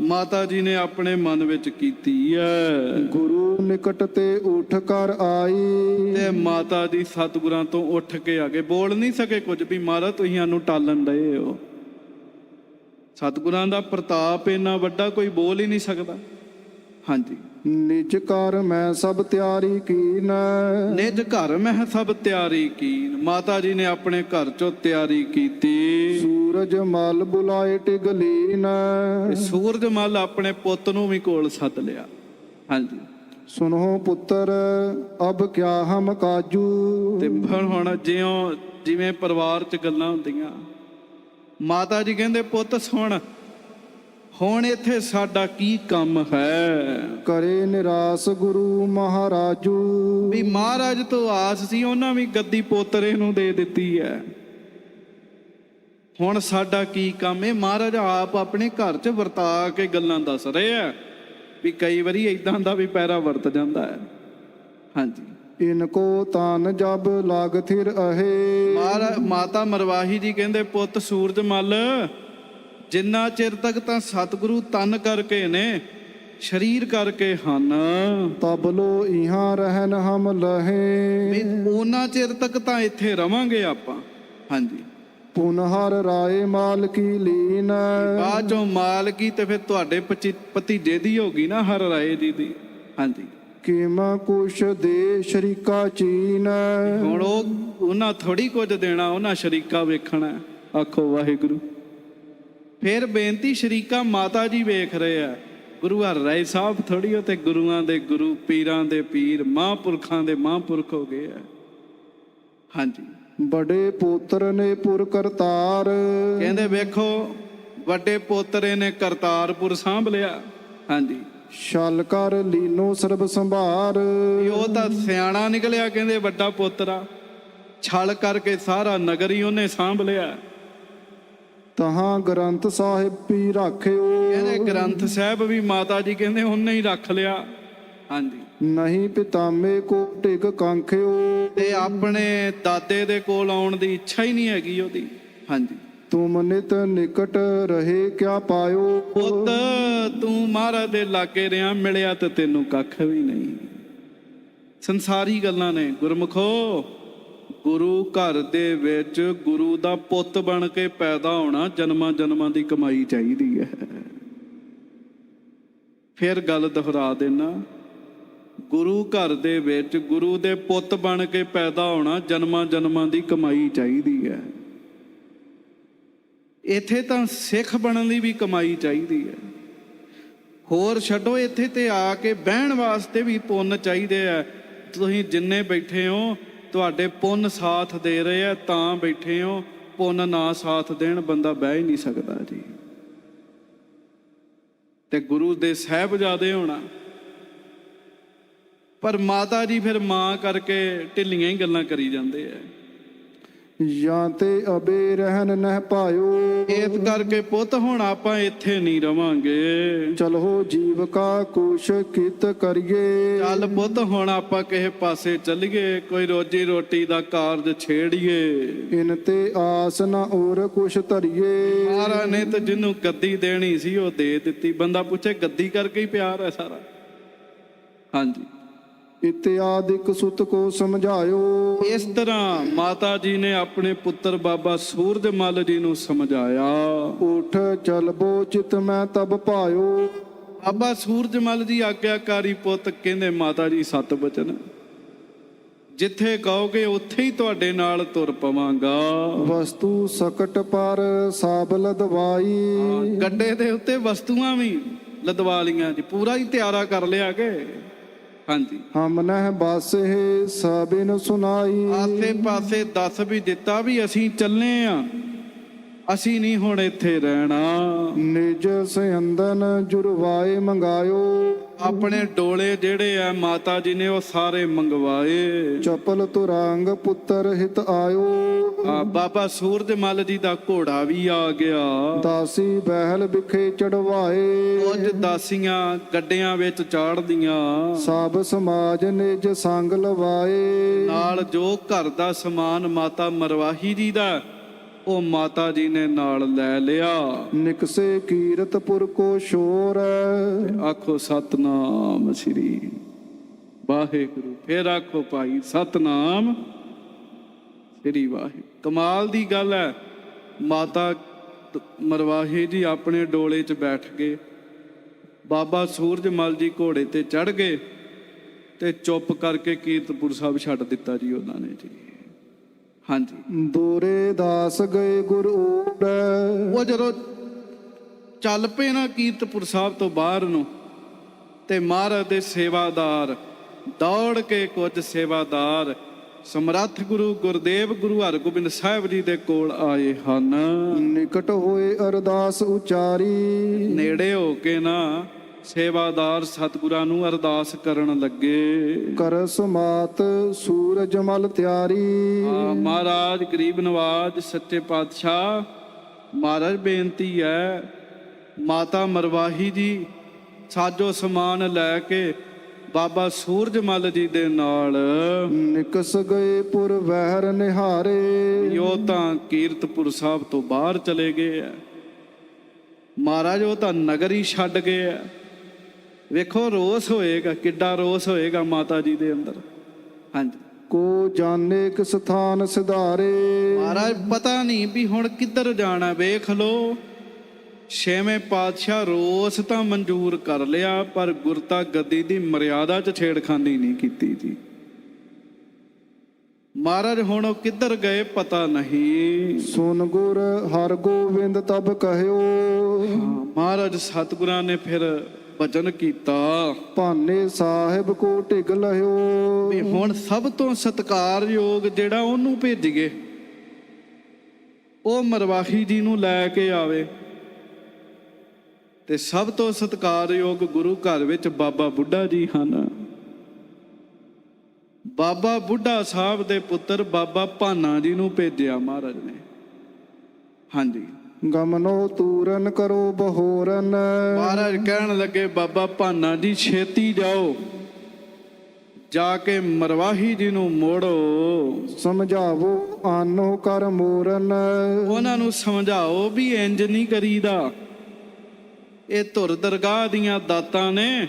ਮਾਤਾ ਜੀ ਨੇ ਆਪਣੇ ਮਨ ਵਿੱਚ ਕੀਤੀ ਹੈ। ਗੁਰੂ ਨਿਕਟ ਤੇ ਉਠ ਕਰ ਆਈ। ਤੇ ਮਾਤਾ ਜੀ ਸਤਿਗੁਰਾਂ ਤੋਂ ਉੱਠ ਕੇ ਆ ਗਏ। ਬੋਲ ਨਹੀਂ ਸਕੇ ਕੁਝ ਵੀ ਮਹਾਰਾਜ ਤੁਸੀਂ ਸਾਨੂੰ ਟਾਲਣ ਡਏ ਹੋ। ਸਤਿਗੁਰਾਂ ਦਾ ਪ੍ਰਤਾਪ ਇੰਨਾ ਵੱਡਾ, ਕੋਈ ਬੋਲ ਹੀ ਨਹੀਂ ਸਕਦਾ। ਹਾਂਜੀ, ਨਿਜ ਘਰ ਮੈਂ ਸਭ ਤਿਆਰੀ ਕੀਨ। ਨਿਜ ਘਰ ਮੈਂ ਸਭ ਤਿਆਰੀ ਕੀਨ। ਮਾਤਾ ਜੀ ਨੇ ਆਪਣੇ ਘਰ ਚੋਂ ਤਿਆਰੀ ਕੀਤੀ। ਸੂਰਜ ਮਲ ਬੁਲਾਏ ਟਿਗਲੀਨ। ਸੂਰਜ ਮਲ ਆਪਣੇ ਪੁੱਤ ਨੂੰ ਵੀ ਕੋਲ ਸੱਦ ਲਿਆ। ਹਾਂਜੀ, ਸੁਨੋ ਪੁੱਤਰ ਅਬ ਕਿਆ ਹਮ ਕਾਜੂ। ਤੇ ਹੁਣ ਜਿਵੇਂ ਪਰਿਵਾਰ 'ਚ ਗੱਲਾਂ ਹੁੰਦੀਆਂ, ਮਾਤਾ ਜੀ ਕਹਿੰਦੇ ਪੁੱਤ ਸੁਣ, ਹੁਣ ਇੱਥੇ ਸਾਡਾ ਕੀ ਕੰਮ ਹੈ। ਕਰੇ ਨਿਰਾਸ ਗੁਰੂ ਮਹਾਰਾਜੂ। ਵੀ ਮਹਾਰਾਜ ਤੋਂ ਆਸ ਸੀ, ਉਹਨਾਂ ਵੀ ਗੱਦੀ ਪੋਤਰੇ ਨੂੰ ਦੇ ਦਿੱਤੀ ਹੈ। ਹੁਣ ਸਾਡਾ ਕੀ ਕੰਮ ਹੈ। ਮਹਾਰਾਜ ਆਪ ਆਪਣੇ ਘਰ 'ਚ ਵਰਤਾ ਕੇ ਗੱਲਾਂ ਦੱਸ ਰਹੇ ਆ ਵੀ ਕਈ ਵਾਰੀ ਇਦਾਂ ਦਾ ਵੀ ਪੈਰਾ ਵਰਤ ਜਾਂਦਾ ਹੈ। ਹਾਂਜੀ। ਇਨਕੋ ਤਨ ਜਬ ਲਾਗ ਥਿਰ ਅਹੇ। ਮਾਤਾ ਮਰਵਾਹੀ ਜੀ ਕਹਿੰਦੇ ਪੁੱਤ ਸੂਰਜ ਮੱਲ, ਜਿੰਨਾ ਚਿਰ ਤੱਕ ਤਾਂ ਸਤਿਗੁਰੂ ਤਨ ਕਰਕੇ ਨੇ, ਸਰੀਰ ਕਰਕੇ ਹਨ, ਤਬ ਲੋ ਇਹਾਂ ਰਹਿਨ ਹਮ ਲਹੇ। ਉਹਨਾਂ ਚਿਰ ਤੱਕ ਤਾਂ ਇੱਥੇ ਰਵਾਂਗੇ ਆਪਾਂ। ਹਾਂਜੀ। ਪੁਨਹਰ ਰਾਏ ਮਾਲਕੀ ਲੀਨ। ਬਾਅਦ ਚੋਂ ਮਾਲਕੀ ਤੇ ਫਿਰ ਤੁਹਾਡੇ ਭਤੀਜੇ ਦੀ ਹੋ ਗਈ ਨਾ, ਹਰ ਰਾਏ ਜੀ ਦੀ। ਹਾਂਜੀ। ਕਿਮਾ ਕੁਛ ਦੇ ਸ਼ਰੀਕਾ ਚੀਨ। ਹੁਣ ਉਹਨਾਂ ਥੋੜੀ ਕੁਝ ਦੇਣਾ, ਉਹਨਾਂ ਸ਼ਰੀਕਾ ਵੇਖਣਾ। ਆਖੋ ਵਾਹਿਗੁਰੂ। ਫਿਰ ਬੇਨਤੀ, ਸ਼ਰੀਕਾ ਮਾਤਾ ਜੀ ਵੇਖ ਰਹੇ ਆ। ਗੁਰੂ ਹਰ ਰਾਏ ਸਾਹਿਬ ਥੋੜੀ, ਉਹ ਤੇ ਗੁਰੂਆਂ ਦੇ ਗੁਰੂ, ਪੀਰਾਂ ਦੇ ਪੀਰ, ਮਹਾਂਪੁਰਖਾਂ ਦੇ ਮਹਾਂਪੁਰਖ ਹੋ ਗਏ ਆ। ਹਾਂਜੀ। ਬੜੇ ਪੁੱਤਰ ਨੇ ਪੁਰ ਕਰਤਾਰ। ਕਹਿੰਦੇ ਵੇਖੋ, ਵੱਡੇ ਪੋਤਰੇ ਨੇ ਕਰਤਾਰਪੁਰ ਸਾਂਭ ਲਿਆ। ਹਾਂਜੀ। ਛਲ ਕਰ ਲੀਨੋ ਸਰਬ ਸੰਭਾਰ। ਉਹ ਤਾਂ ਸਿਆਣਾ ਨਿਕਲਿਆ, ਕਹਿੰਦੇ ਵੱਡਾ ਪੋਤਰਾ। ਛਲ ਕਰਕੇ ਸਾਰਾ ਨਗਰ ਹੀ ਉਹਨੇ ਸਾਂਭ ਲਿਆ। ਤਹਾਂ ਗ੍ਰੰਥ ਸਾਹਿਬ ਵੀ ਰਾਖਿਓ। ਕਹਿੰਦੇ ਗ੍ਰੰਥ ਸਾਹਿਬ ਵੀ ਮਾਤਾ ਜੀ ਕਹਿੰਦੇ ਉਹਨੇ ਹੀ ਰੱਖ ਲਿਆ। ਹਾਂਜੀ। ਨਹੀਂ ਪਿਤਾਮੇ ਕੋ ਟਿਕ ਕਾਂਖਿਓ। ਤੇ ਆਪਣੇ ਦਾਦੇ ਦੇ ਕੋਲ ਆਉਣ ਦੀ ਇੱਛਾ ਹੀ ਨਹੀਂ ਹੈਗੀ ਉਹਦੀ। ਹਾਂਜੀ। ਤੁਮ ਨਿਤ ਨਿਕਟ ਰਹੇ ਕਿਆ ਪਾਇਓ। ਪੁੱਤ ਤੂੰ ਮਹਾਰਾਜ ਦੇ ਲਾਗੇ ਰਿਹਾ, ਮਿਲਿਆ ਤੇ ਤੈਨੂੰ ਕੱਖ ਵੀ ਨਹੀਂ। ਸੰਸਾਰੀ ਗੱਲਾਂ ਨੇ। ਗੁਰਮੁਖੋ, ਗੁਰੂ ਘਰ ਦੇ ਵਿੱਚ ਗੁਰੂ ਦਾ ਪੁੱਤ ਬਣ ਕੇ ਪੈਦਾ ਹੋਣਾ ਜਨਮਾਂ ਜਨਮਾਂ ਦੀ ਕਮਾਈ ਚਾਹੀਦੀ ਹੈ। ਫਿਰ ਗੱਲ ਦੁਹਰਾ ਦੇਣਾ, ਗੁਰੂ ਘਰ ਦੇ ਵਿੱਚ ਗੁਰੂ ਦੇ ਪੁੱਤ ਬਣ ਕੇ ਪੈਦਾ ਹੋਣਾ ਜਨਮਾਂ ਜਨਮਾਂ ਦੀ ਕਮਾਈ ਚਾਹੀਦੀ ਹੈ। ਇੱਥੇ ਤਾਂ ਸਿੱਖ ਬਣਨ ਦੀ ਵੀ ਕਮਾਈ ਚਾਹੀਦੀ ਹੈ। ਹੋਰ ਛੱਡੋ, ਇੱਥੇ ਤੇ ਆ ਕੇ ਬਹਿਣ ਵਾਸਤੇ ਵੀ ਪੁੰਨ ਚਾਹੀਦੇ ਆ। ਤੁਸੀਂ ਜਿੰਨੇ ਬੈਠੇ ਹੋ, ਤੁਹਾਡੇ ਪੁੰਨ ਸਾਥ ਦੇ ਰਹੇ ਆ ਤਾਂ ਬੈਠੇ ਹੋ। ਪੁੰਨ ਨਾ ਸਾਥ ਦੇਣ ਬੰਦਾ ਬਹਿ ਹੀ ਨਹੀਂ ਸਕਦਾ ਜੀ। ਤੇ ਗੁਰੂ ਦੇ ਸਾਹਿਬਜ਼ਾਦੇ ਹੋਣਾ। ਪਰ ਮਾਤਾ ਜੀ ਫਿਰ ਮਾਂ ਕਰਕੇ ਢਿੱਲੀਆਂ ਹੀ ਗੱਲਾਂ ਕਰੀ ਜਾਂਦੇ ਆ। ਜਾਂ ਤੇ ਅਬੇ ਰਹਿਨ ਨਹਿ ਪਾਇਓ। ਇਸ ਕਰਕੇ ਪੁੱਤ ਹੁਣ ਆਪਾਂ ਇੱਥੇ ਨਹੀਂ ਰਵਾਂਗੇ। ਚਲੋ ਜੀਵ ਕਾ ਕੁਛ ਕਿਤ ਕਰੀਏ। ਚੱਲ ਪੁੱਤ ਹੁਣ ਆਪਾਂ ਕਿਸੇ ਪਾਸੇ ਚੱਲੀਏ, ਕੋਈ ਰੋਜੀ ਰੋਟੀ ਦਾ ਕਾਰਜ ਛੇੜੀਏ। ਇਨ ਤੇ ਆਸ ਨਾ ਔਰ ਕੁਛ ਧਰੀਏ। ਮਹਾਰਾਜ ਨੇ ਤਾਂ ਜਿਹਨੂੰ ਗੱਦੀ ਦੇਣੀ ਸੀ ਉਹ ਦੇ ਦਿੱਤੀ। ਬੰਦਾ ਪੁੱਛੇ ਗੱਦੀ ਕਰਕੇ ਹੀ ਪਿਆਰ ਹੈ ਸਾਰਾ। ਹਾਂਜੀ। ਇਤਿਆਦਿਕ ਸੁਤ ਕੋ ਸਮਝਾਇਓ। ਇਸ ਤਰ੍ਹਾਂ ਮਾਤਾ ਜੀ ਨੇ ਆਪਣੇ ਪੁੱਤਰ ਬਾਬਾ ਸੂਰਜ ਮੱਲ ਜੀ ਨੂੰ ਸਮਝਾਇਆ। ਉਠ ਚਲਬੋ ਚਿਤ ਮੈਂ ਤਬ ਪਾਇਓ। ਬਾਬਾ ਸੂਰਜ ਮੱਲ ਜੀ ਆਗਿਆਕਾਰੀ ਪੁੱਤ। ਕਹਿੰਦੇ ਮਾਤਾ ਜੀ ਸਤ ਬਚਨ, ਜਿੱਥੇ ਕਹੋਗੇ ਉੱਥੇ ਹੀ ਤੁਹਾਡੇ ਨਾਲ ਤੁਰ ਪਵਾਂਗਾ। ਵਸਤੂ ਸਕਟ ਪਰ ਸਾਬ ਲਦਵਾਈ। ਗੱਡੇ ਦੇ ਉੱਤੇ ਵਸਤੂਆਂ ਵੀ ਲਦਵਾ ਲੀਆਂ ਜੀ, ਪੂਰਾ ਹੀ ਤਿਆਰਾ ਕਰ ਲਿਆ ਕਿ। ਹਾਂਜੀ। ਹਮ ਨਹਿ ਬਾਸੇ ਸਭਿਨ ਸੁਨਾਈ। ਆਸੇ ਪਾਸੇ ਦੱਸ ਵੀ ਦਿੱਤਾ ਵੀ ਅਸੀਂ ਚੱਲੇ ਆ, ਅਸੀਂ ਨਹੀਂ ਹੁਣ ਇੱਥੇ ਰਹਿਣਾ। ਨਿਜ ਸਿਹੰਦਨ ਜੁਰਵਾਏ ਮੰਗਾਇਓ। ਆਪਣੇ ਡੋਲੇ ਜਿਹੜੇ ਆ ਮਾਤਾ ਜੀ ਨੇ ਉਹ ਸਾਰੇ ਮੰਗਵਾਏ। ਚਪਲ ਤੁਰੰਗ ਪੁੱਤਰ ਹਿਤ ਆਇਓ। ਬਾਬਾ ਸੂਰਜ ਮੱਲ ਜੀ ਦਾ ਘੋੜਾ ਵੀ ਆ ਗਿਆ। ਦਾਸੀ ਬਹਿਲ ਵਿਖੇ ਚੜਵਾਏ। ਕੁਝ ਦਾਸੀਆਂ ਗੱਡਿਆਂ ਵਿੱਚ ਚਾੜਦੀਆਂ। ਸਭ ਸਮਾਜ ਨਿਜ ਸੰਗ ਲਵਾਏ। ਨਾਲ ਜੋ ਘਰ ਦਾ ਸਮਾਨ ਮਾਤਾ ਮਰਵਾਹੀ ਜੀ ਦਾ, ਉਹ ਮਾਤਾ ਜੀ ਨੇ ਨਾਲ ਲੈ ਲਿਆ। ਨਿਕਸੇ ਕੀਰਤਪੁਰ ਕੋ ਸ਼ੋਰ। ਆਖੋ ਸਤਨਾਮ ਸ੍ਰੀ ਵਾਹਿਗੁਰੂ। ਫਿਰ ਆਖੋ ਭਾਈ ਸਤਨਾਮ ਸ੍ਰੀ ਵਾਹਿਗੁਰੂ। ਕਮਾਲ ਦੀ ਗੱਲ ਹੈ। ਮਾਤਾ ਮਰਵਾਹੀ ਜੀ ਆਪਣੇ ਡੋਲੇ 'ਚ ਬੈਠ ਗਏ। ਬਾਬਾ ਸੂਰਜ ਮੱਲ ਜੀ ਘੋੜੇ ਤੇ ਚੜ ਗਏ ਤੇ ਚੁੱਪ ਕਰਕੇ ਕੀਰਤਪੁਰ ਸਾਹਿਬ ਛੱਡ ਦਿੱਤਾ ਜੀ ਉਹਨਾਂ ਨੇ ਜੀ। ਹਾਂਜੀ। ਦੋਰੇ ਦਾਸ ਗਏ ਗੁਰ ਊੜ। ਉਹ ਜਦੋਂ ਚੱਲ ਪਏ ਨਾ ਕੀਰਤਪੁਰ ਸਾਹਿਬ ਤੋਂ ਬਾਹਰ ਨੂੰ, ਤੇ ਮਹਾਰਾਜ ਦੇ ਸੇਵਾਦਾਰ ਦੌੜ ਕੇ, ਕੁਝ ਸੇਵਾਦਾਰ ਸਮਰੱਥ ਗੁਰੂ ਗੁਰਦੇਵ ਗੁਰੂ ਹਰਗੋਬਿੰਦ ਸਾਹਿਬ ਜੀ ਦੇ ਕੋਲ ਆਏ ਹਨ। ਨਿਕਟ ਹੋਏ ਅਰਦਾਸ ਉਚਾਰੀ, ਨੇੜੇ ਹੋ ਕੇ ਨਾ ਸੇਵਾਦਾਰ ਸਤਿਗੁਰਾਂ ਨੂੰ ਅਰਦਾਸ ਕਰਨ ਲੱਗੇ। ਕਰ ਸਮਾਤ ਸੂਰਜ ਮਲ ਤਿਆਰੀ, ਮਹਾਰਾਜ ਗਰੀਬ ਨਵਾਜ ਸੱਚੇ ਪਾਤਸ਼ਾਹ, ਮਹਾਰਾਜ ਬੇਨਤੀ ਹੈ, ਮਾਤਾ ਮਰਵਾਹੀ ਜੀ ਸਾਜੋ ਸਮਾਨ ਲੈ ਕੇ ਬਾਬਾ ਸੂਰਜ ਮੱਲ ਜੀ ਦੇ ਨਾਲ ਨਿਕਸ ਗਏ ਪੁਰ ਵਹਿਰ ਨਿਹਾਰੇ। ਉਹ ਤਾਂ ਕੀਰਤਪੁਰ ਸਾਹਿਬ ਤੋਂ ਬਾਹਰ ਚਲੇ ਗਏ ਆ ਮਹਾਰਾਜ, ਉਹ ਤਾਂ ਨਗਰ ਹੀ ਛੱਡ ਗਏ ਆ। ਵੇਖੋ ਰੋਸ ਹੋਏਗਾ, ਕਿੱਡਾ ਰੋਸ ਹੋਏਗਾ ਮਾਤਾ ਜੀ ਦੇ ਅੰਦਰ। ਹਾਂਜੀ, ਕੋ ਜਾਣੇ ਕਿਸ ਥਾਨ ਸਿਧਾਰੇ, ਮਹਾਰਾਜ ਪਤਾ ਨਹੀਂ ਵੀ ਹੁਣ ਕਿੱਧਰ ਜਾਣਾ। ਵੇਖ ਲੋ, ਛੇਵੇਂ ਪਾਤਸ਼ਾਹ ਰੋਸ ਤਾਂ ਮਨਜ਼ੂਰ ਕਰ ਲਿਆ, ਪਰ ਗੁਰਤਾ ਗੱਦੀ ਦੀ ਮਰਿਆਦਾ 'ਚ ਛੇੜਖਾਨੀ ਨਹੀਂ ਕੀਤੀ ਜੀ। ਮਹਾਰਾਜ ਹੁਣ ਉਹ ਕਿੱਧਰ ਗਏ ਪਤਾ ਨਹੀਂ। ਸੁਨ ਗੁਰ ਹਰ ਗੋਬਿੰਦ ਤਬ ਕਹਿਓ, ਮਹਾਰਾਜ ਸਤਿਗੁਰਾਂ ਨੇ ਫਿਰ ਬਚਨ ਕੀਤਾ, ਭਾਨੇ ਸਾਹਿਬ ਕੋ ਢਿਗ ਲਹਿਓ। ਵੀ ਹੁਣ ਸਭ ਤੋਂ ਸਤਿਕਾਰਯੋਗ ਜਿਹੜਾ ਉਹਨੂੰ ਭੇਜੀਏ, ਉਹ ਮਰਵਾਹੀ ਜੀ ਨੂੰ ਲੈ ਕੇ ਆਵੇ। ਤੇ ਸਭ ਤੋਂ ਸਤਿਕਾਰਯੋਗ ਗੁਰੂ ਘਰ ਵਿੱਚ ਬਾਬਾ ਬੁੱਢਾ ਜੀ ਹਨ। ਬਾਬਾ ਬੁੱਢਾ ਸਾਹਿਬ ਦੇ ਪੁੱਤਰ ਬਾਬਾ ਭਾਨਾ ਜੀ ਨੂੰ ਭੇਜਿਆ ਮਹਾਰਾਜ ਨੇ। ਹਾਂਜੀ, ਗਮਨੋ ਤੂਰਨ ਕਰੋ ਬਹੋਰਨ, ਮਹਾਰਾਜ ਕਹਿਣ ਲੱਗੇ ਬਾਬਾ ਭਾਨਾ ਜੀ ਛੇਤੀ ਜਾਓ, ਜਾ ਕੇ ਮਰਵਾਹੀ ਜੀ ਨੂੰ ਮੋੜੋ, ਸਮਝਾਵੋ ਆਨੋ ਕਰ ਮੋਰਨ। ਉਹਨਾਂ ਨੂੰ ਸਮਝਾਓ ਵੀ ਇੰਜ ਨਹੀਂ ਕਰੀਦਾ, ਇਹ ਧੁਰ ਦਰਗਾਹ ਦੀਆਂ ਦਾਤਾਂ ਨੇ,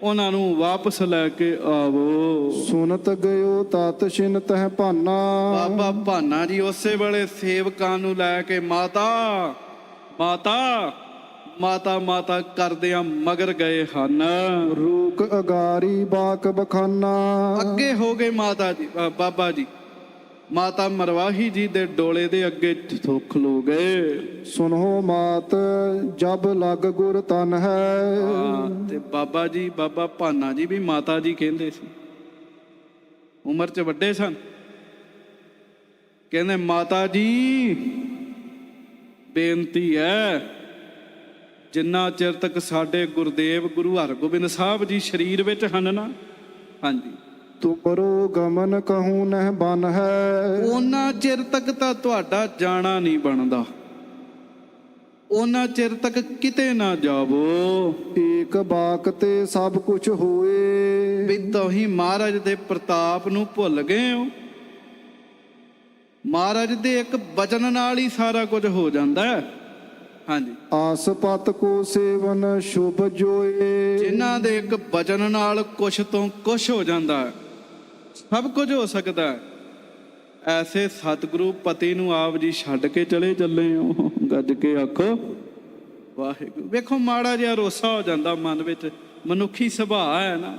ਉਹਨਾਂ ਨੂੰ ਵਾਪਸ ਲੈ ਕੇ ਆਵੋ। ਸੁਨਤ ਗਇਓ ਤਤ ਛਿਨ ਤਹ ਭਾਨਾ, ਬਾਬਾ ਭਾਨਾ ਜੀ ਉਸੇ ਵੇਲੇ ਸੇਵਕਾਂ ਨੂੰ ਲੈ ਕੇ ਮਾਤਾ ਮਾਤਾ ਮਾਤਾ ਮਾਤਾ ਕਰਦਿਆਂ ਮਗਰ ਗਏ ਹਨ। ਰੂਕ ਅਗਾਰੀ ਬਾਕ ਬਖਾਨਾ, ਅੱਗੇ ਹੋ ਗਏ ਮਾਤਾ ਜੀ, ਬਾਬਾ ਜੀ ਮਾਤਾ ਮਰਵਾਹੀ ਜੀ ਦੇ ਡੋਲੇ ਦੇ ਅੱਗੇ ਖਲੋ ਗਏ। ਸੁਨੋ ਮਾਤ ਜਬ ਲਗ ਗੁਰ ਤਨ ਹੈ। ਤੇ ਬਾਬਾ ਜੀ ਬਾਬਾ ਭਾਨਾ ਜੀ ਵੀ ਮਾਤਾ ਜੀ ਕਹਿੰਦੇ ਸੀ, ਉਮਰ 'ਚ ਵੱਡੇ ਸਨ। ਕਹਿੰਦੇ ਮਾਤਾ ਜੀ ਬੇਨਤੀ ਹੈ, ਜਿੰਨਾ ਚਿਰ ਤੱਕ ਸਾਡੇ ਗੁਰਦੇਵ ਗੁਰੂ ਹਰਗੋਬਿੰਦ ਸਾਹਿਬ ਜੀ ਸਰੀਰ ਵਿੱਚ ਹਨ ਨਾ, ਹਾਂਜੀ, ਤੁਮਰੋ ਗਮਨ ਕਹੂੰ ਨਹਿ ਬਨ ਹੈ। ਉਹਨਾਂ ਚਿਰ ਤੱਕ ਤਾਂ ਤੁਹਾਡਾ ਜਾਣਾ ਨਹੀਂ ਬਣਦਾ, ਉਹਨਾਂ ਚਿਰ ਤੱਕ ਕਿਤੇ ਨਾ ਜਾਵੋ। ਏਕ ਬਾਕ ਤੇ ਸਭ ਕੁਛ ਹੋਏ, ਵੀ ਤੁਸੀਂ ਮਹਾਰਾਜ ਦੇ ਪ੍ਰਤਾਪ ਨੂੰ ਭੁੱਲ ਗਏ ਹੋ। ਮਹਾਰਾਜ ਦੇ ਇੱਕ ਬਚਨ ਨਾਲ ਹੀ ਸਾਰਾ ਕੁਝ ਹੋ ਜਾਂਦਾ ਹੈ। ਹਾਂਜੀ, ਆਸਪਤ ਕੋ ਸੇਵਨ ਸ਼ੁਭ ਜੋਏ, ਜਿਨ੍ਹਾਂ ਦੇ ਇੱਕ ਬਚਨ ਨਾਲ ਕੁਛ ਤੋਂ ਕੁਛ ਹੋ ਜਾਂਦਾ ਹੈ, ਸਭ ਕੁਝ ਹੋ ਸਕਦਾ ਹੈ। ਐਸੇ ਸਤਿਗੁਰੂ ਪਤੀ ਨੂੰ ਆਪ ਜੀ ਛੱਡ ਕੇ ਚਲੇ ਚੱਲੇ ਹੋ। ਗੱਜ ਕੇ ਆਖੋ ਵਾਹਿਗੁਰੂ। ਵੇਖੋ ਮਾੜਾ ਜਿਹਾ ਰੋਸਾ ਹੋ ਜਾਂਦਾ ਮਨ ਵਿੱਚ, ਮਨੁੱਖੀ ਸੁਭਾਅ ਹੈ ਨਾ।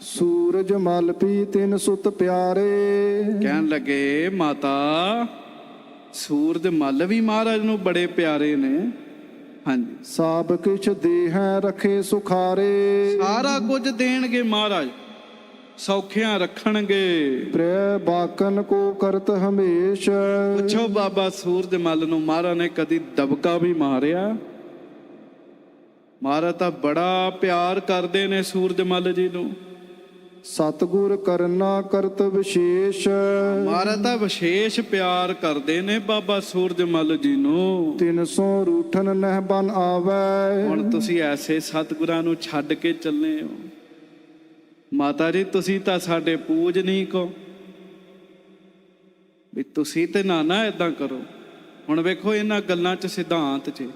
ਸੂਰਜ ਮਲ ਪੀ ਤਿਨ ਸੁਤ ਪਿਆਰੇ, ਕਹਿਣ ਲੱਗੇ ਮਾਤਾ ਸੂਰਜ ਮੱਲ ਵੀ ਮਹਾਰਾਜ ਨੂੰ ਬੜੇ ਪਿਆਰੇ ਨੇ। ਹਾਂਜੀ, ਸਭ ਕਿਛ ਦੇਹੈ ਰਖੇ ਸੁਖਾਰੇ, ਸਾਰਾ ਕੁਝ ਦੇਣਗੇ ਮਹਾਰਾਜ, ਸੌਖਿਆਂ ਰੱਖਣਗੇ। ਪ੍ਰਿਆ ਬਾਕਨ ਕੋ ਕਰਤ ਹਮੇਸ਼, ਪੁੱਛੋ ਬਾਬਾ ਸੂਰਜ ਮੱਲ ਨੂੰ ਮਹਾਰਾਜ ਨੇ ਕਦੀ ਦਬਕਾ ਵੀ ਮਾਰਿਆ? ਮਹਾਰਾਜ ਤਾਂ ਬੜਾ ਪਿਆਰ ਕਰਦੇ ਨੇ ਸੂਰਜ ਮੱਲ ਜੀ ਨੂੰ। ਸਤਿਗੁਰ ਕਰਨਾ ਕਰਤ ਵਿਸ਼ੇਸ਼, ਮਹਾਰਾਜ ਤਾਂ ਵਿਸ਼ੇਸ਼ ਪਿਆਰ ਕਰਦੇ ਨੇ ਬਾਬਾ ਸੂਰਜ ਮੱਲ ਜੀ ਨੂੰ। 300 ਰੂਠਨ ਨਹਿ ਬਨ ਆਵੈ, ਹੁਣ ਤੁਸੀਂ ਐਸੇ ਸਤਿਗੁਰਾਂ ਨੂੰ ਛੱਡ ਕੇ ਚੱਲੇ ਹੋ। ਮਾਤਾ ਜੀ ਤੁਸੀਂ ਤਾਂ ਸਾਡੇ ਪੂਜ ਨਹੀਂ ਕੋ, ਵੀ ਤੁਸੀਂ ਤੇ ਨਾ ਏਦਾਂ ਕਰੋ। ਹੁਣ ਵੇਖੋ ਇਹਨਾਂ ਗੱਲਾਂ 'ਚ ਸਿਧਾਂਤ 'ਚ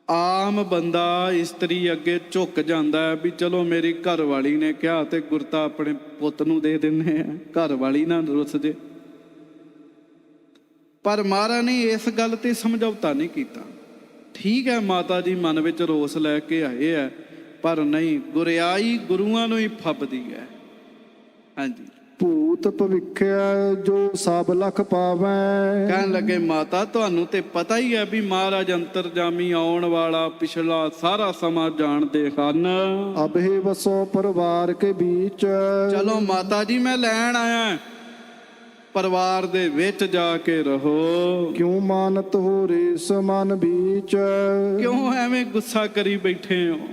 ਆਮ ਬੰਦਾ ਇਸਤਰੀ ਅੱਗੇ ਝੁਕ ਜਾਂਦਾ ਹੈ ਵੀ ਚਲੋ ਮੇਰੀ ਘਰ ਵਾਲੀ ਨੇ ਕਿਹਾ ਤੇ ਗੁਰਤਾ ਆਪਣੇ ਪੁੱਤ ਨੂੰ ਦੇ ਦਿੰਦੇ ਆ, ਘਰ ਵਾਲੀ ਨਾ ਰੁੱਸ ਜੇ। ਪਰ ਮਹਾਰਾਜ ਨੇ ਇਸ ਗੱਲ ਤੇ ਸਮਝੌਤਾ ਨਹੀਂ ਕੀਤਾ। ਠੀਕ ਹੈ ਮਾਤਾ ਜੀ ਮਨ ਵਿੱਚ ਰੋਸ ਲੈ ਕੇ ਆਏ ਹੈ, ਪਰ ਨਹੀਂ, ਗੁਰਿਆਈ ਗੁਰੂਆਂ ਨੂੰ ਹੀ ਫੱਬਦੀ ਹੈ। ਹਾਂਜੀ, ਭੂਤ ਭਵਿਖਿਆ ਜੋ ਸਭ ਲਖ ਪਾਵੈ। ਕਹਿਣ ਲੱਗੇ ਮਾਤਾ ਤੁਹਾਨੂੰ ਤੇ ਪਤਾ ਹੀ ਹੈ ਵੀ ਮਹਾਰਾਜ ਅੰਤਰਜਾਮੀ ਆਉਣ ਵਾਲਾ ਪਿਛਲਾ ਸਾਰਾ ਸਮਾਂ ਜਾਣਦੇ ਹਨ। ਅਬਹਿ ਵਸੋ ਪਰਿਵਾਰ ਕੇ ਬੀਚ। ਚਲੋ ਮਾਤਾ ਜੀ ਮੈਂ ਲੈਣ ਆਇਆ, ਪਰਿਵਾਰ ਦੇ ਵਿੱਚ ਜਾ ਕੇ ਰਹੋ। ਕਿਉ ਮਾਨਤ ਹੋ ਰੇਸ ਮਨ ਬੀਚ। ਕਿਉਂ ਐਵੇਂ ਗੁੱਸਾ ਕਰੀ ਬੈਠੇ ਹੋ?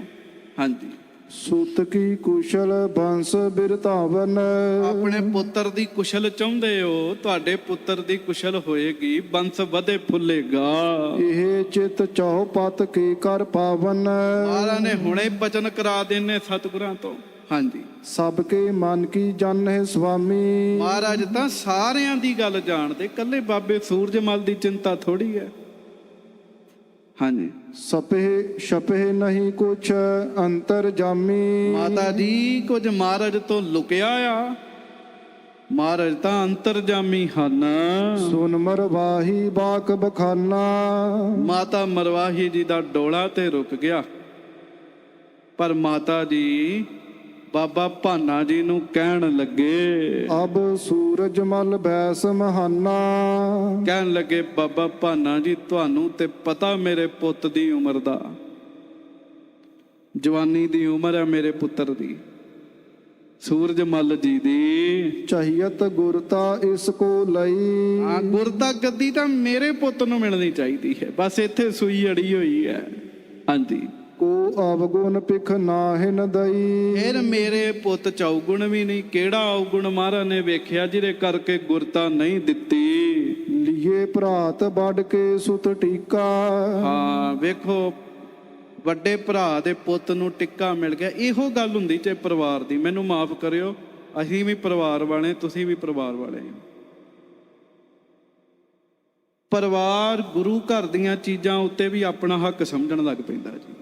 ਹਾਂਜੀ, ਸੁਤ ਕੀ ਕੁਸ਼ਲ ਬੰਸ ਬਿਰਤਾਵਨ। ਆਪਣੇ ਪੁੱਤਰ ਦੀ ਕੁਸ਼ਲ ਚਾਹੁੰਦੇ ਹੋ, ਤੁਹਾਡੇ ਪੁੱਤਰ ਦੀ ਕੁਸ਼ਲ ਹੋਏਗੀ, ਬੰਸ ਵਧੇ ਫੁੱਲੇਗਾ। ਇਹ ਚਿਤ ਚੌਪਤ ਕੀ ਕਰ ਪਾਵਨ। ਮਹਾਰਾਜ ਨੇ ਹੁਣੇ ਬਚਨ ਕਰਾ ਦੇਣੇ ਸਤਿਗੁਰਾਂ ਤੋਂ। ਹਾਂਜੀ, ਸਭ ਕੇ ਮਨ ਕੀ ਜਨ ਹੈ ਸੁਆਮੀ। ਮਹਾਰਾਜ ਤਾਂ ਸਾਰਿਆਂ ਦੀ ਗੱਲ ਜਾਣਦੇ, ਕੱਲੇ ਬਾਬੇ ਸੂਰਜਮਲ ਦੀ ਚਿੰਤਾ ਥੋੜੀ ਹੈ। ਹਾਂਜੀ, ਸਪੇ ਛਪੇ ਨਹੀਂ ਕੁਛ ਅੰਤਰ ਜਾਮੀ। ਮਾਤਾ ਜੀ ਕੁਝ ਮਹਾਰਾਜ ਤੋਂ ਲੁਕਿਆ ਆ, ਮਹਾਰਾਜ ਤਾਂ ਅੰਤਰਜਾਮੀ ਹਨ। ਸੁਨ ਮਰਵਾਹੀ ਬਾਕ ਬਖਾਨਾ। ਮਾਤਾ ਮਰਵਾਹੀ ਜੀ ਦਾ ਡੋਲਾ ਤੇ ਰੁਕ ਗਿਆ, ਪਰ ਮਾਤਾ ਜੀ ਬਾਬਾ ਭਾਨਾ ਜੀ ਨੂੰ ਕਹਿਣ ਲੱਗੇ, ਅਬ ਸੂਰਜ ਮਲ ਬੈਸ ਮਹਾਨਾ। ਕਹਿਣ ਲੱਗੇ ਬਾਬਾ ਭਾਨਾ ਜੀ ਤੁਹਾਨੂੰ ਤੇ ਪਤਾ ਮੇਰੇ ਪੁੱਤ ਦੀ ਉਮਰ ਦਾ, ਜਵਾਨੀ ਦੀ ਉਮਰ ਹੈ ਮੇਰੇ ਪੁੱਤਰ ਦੀ, ਸੂਰਜਮਲ ਜੀ ਦੀ। ਚਾਹੀਤ ਗੁਰਤਾ ਇਸ ਕੋ ਲਈ। ਹਾਂ, ਗੁਰਤਾ ਗੱਦੀ ਤਾਂ ਮੇਰੇ ਪੁੱਤ ਨੂੰ ਮਿਲਣੀ ਚਾਹੀਦੀ ਹੈ, ਬਸ ਇੱਥੇ ਸੂਈ ਅੜੀ ਹੋਈ ਹੈ। ਹਾਂਜੀ, ਕੋ ਅਵਗੁਣ ਪਿਖ ਨਾਹਿਨ ਦਈ। ਫਿਰ ਮੇਰੇ ਪੁੱਤ ਚੌਗੁਣ ਵੀ ਨਹੀਂ, ਕਿਹੜਾ ਔਗੁਣ ਮਹਾਰਾਜ ਨੇ ਵੇਖਿਆ ਜਿਹਦੇ ਕਰਕੇ ਗੁਰਤਾ ਨਹੀਂ ਦਿੱਤੀ। ਲਿਏ ਭਰਾਤ ਵੱਢ ਕੇ ਸੁਤ ਟੀਕਾ। ਹਾਂ ਵੇਖੋ, ਵੱਡੇ ਭਰਾ ਦੇ ਪੁੱਤ ਨੂੰ ਟਿੱਕਾ ਮਿਲ ਗਿਆ। ਇਹੋ ਗੱਲ ਹੁੰਦੀ ਜੇ ਪਰਿਵਾਰ ਦੀ। ਮੈਨੂੰ ਮਾਫ ਕਰਿਓ, ਅਸੀਂ ਵੀ ਪਰਿਵਾਰ ਵਾਲੇ, ਤੁਸੀਂ ਵੀ ਪਰਿਵਾਰ ਵਾਲੇ। ਪਰਿਵਾਰ ਗੁਰੂ ਘਰ ਦੀਆਂ ਚੀਜ਼ਾਂ ਉੱਤੇ ਵੀ ਆਪਣਾ ਹੱਕ ਸਮਝਣ ਲੱਗ ਪੈਂਦਾ ਜੀ,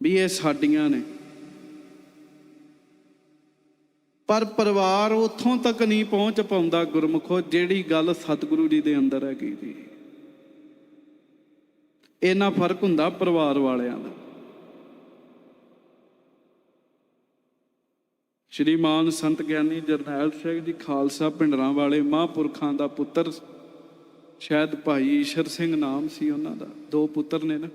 ਵੀ ਇਹ ਸਾਡੀਆਂ ਨੇ। ਪਰ ਪਰਿਵਾਰ ਉੱਥੋਂ ਤੱਕ ਨਹੀਂ ਪਹੁੰਚ ਪਾਉਂਦਾ ਗੁਰਮੁਖੋ, ਜਿਹੜੀ ਗੱਲ ਸਤਿਗੁਰੂ ਜੀ ਦੇ ਅੰਦਰ ਹੈਗੀ ਜੀ। ਇੰਨਾ ਫਰਕ ਹੁੰਦਾ ਪਰਿਵਾਰ ਵਾਲਿਆਂ ਦਾ। ਸ਼੍ਰੀਮਾਨ ਸੰਤ ਗਿਆਨੀ ਜਰਨੈਲ ਸਿੰਘ ਜੀ ਖਾਲਸਾ ਪਿੰਡਰਾਂ ਵਾਲੇ ਮਹਾਂਪੁਰਖਾਂ ਦਾ ਪੁੱਤਰ, ਸ਼ਾਇਦ ਭਾਈ ਈਸ਼ਰ ਸਿੰਘ ਨਾਮ ਸੀ ਉਹਨਾਂ ਦਾ, 2 ਪੁੱਤਰ ਨੇ ਨਾ।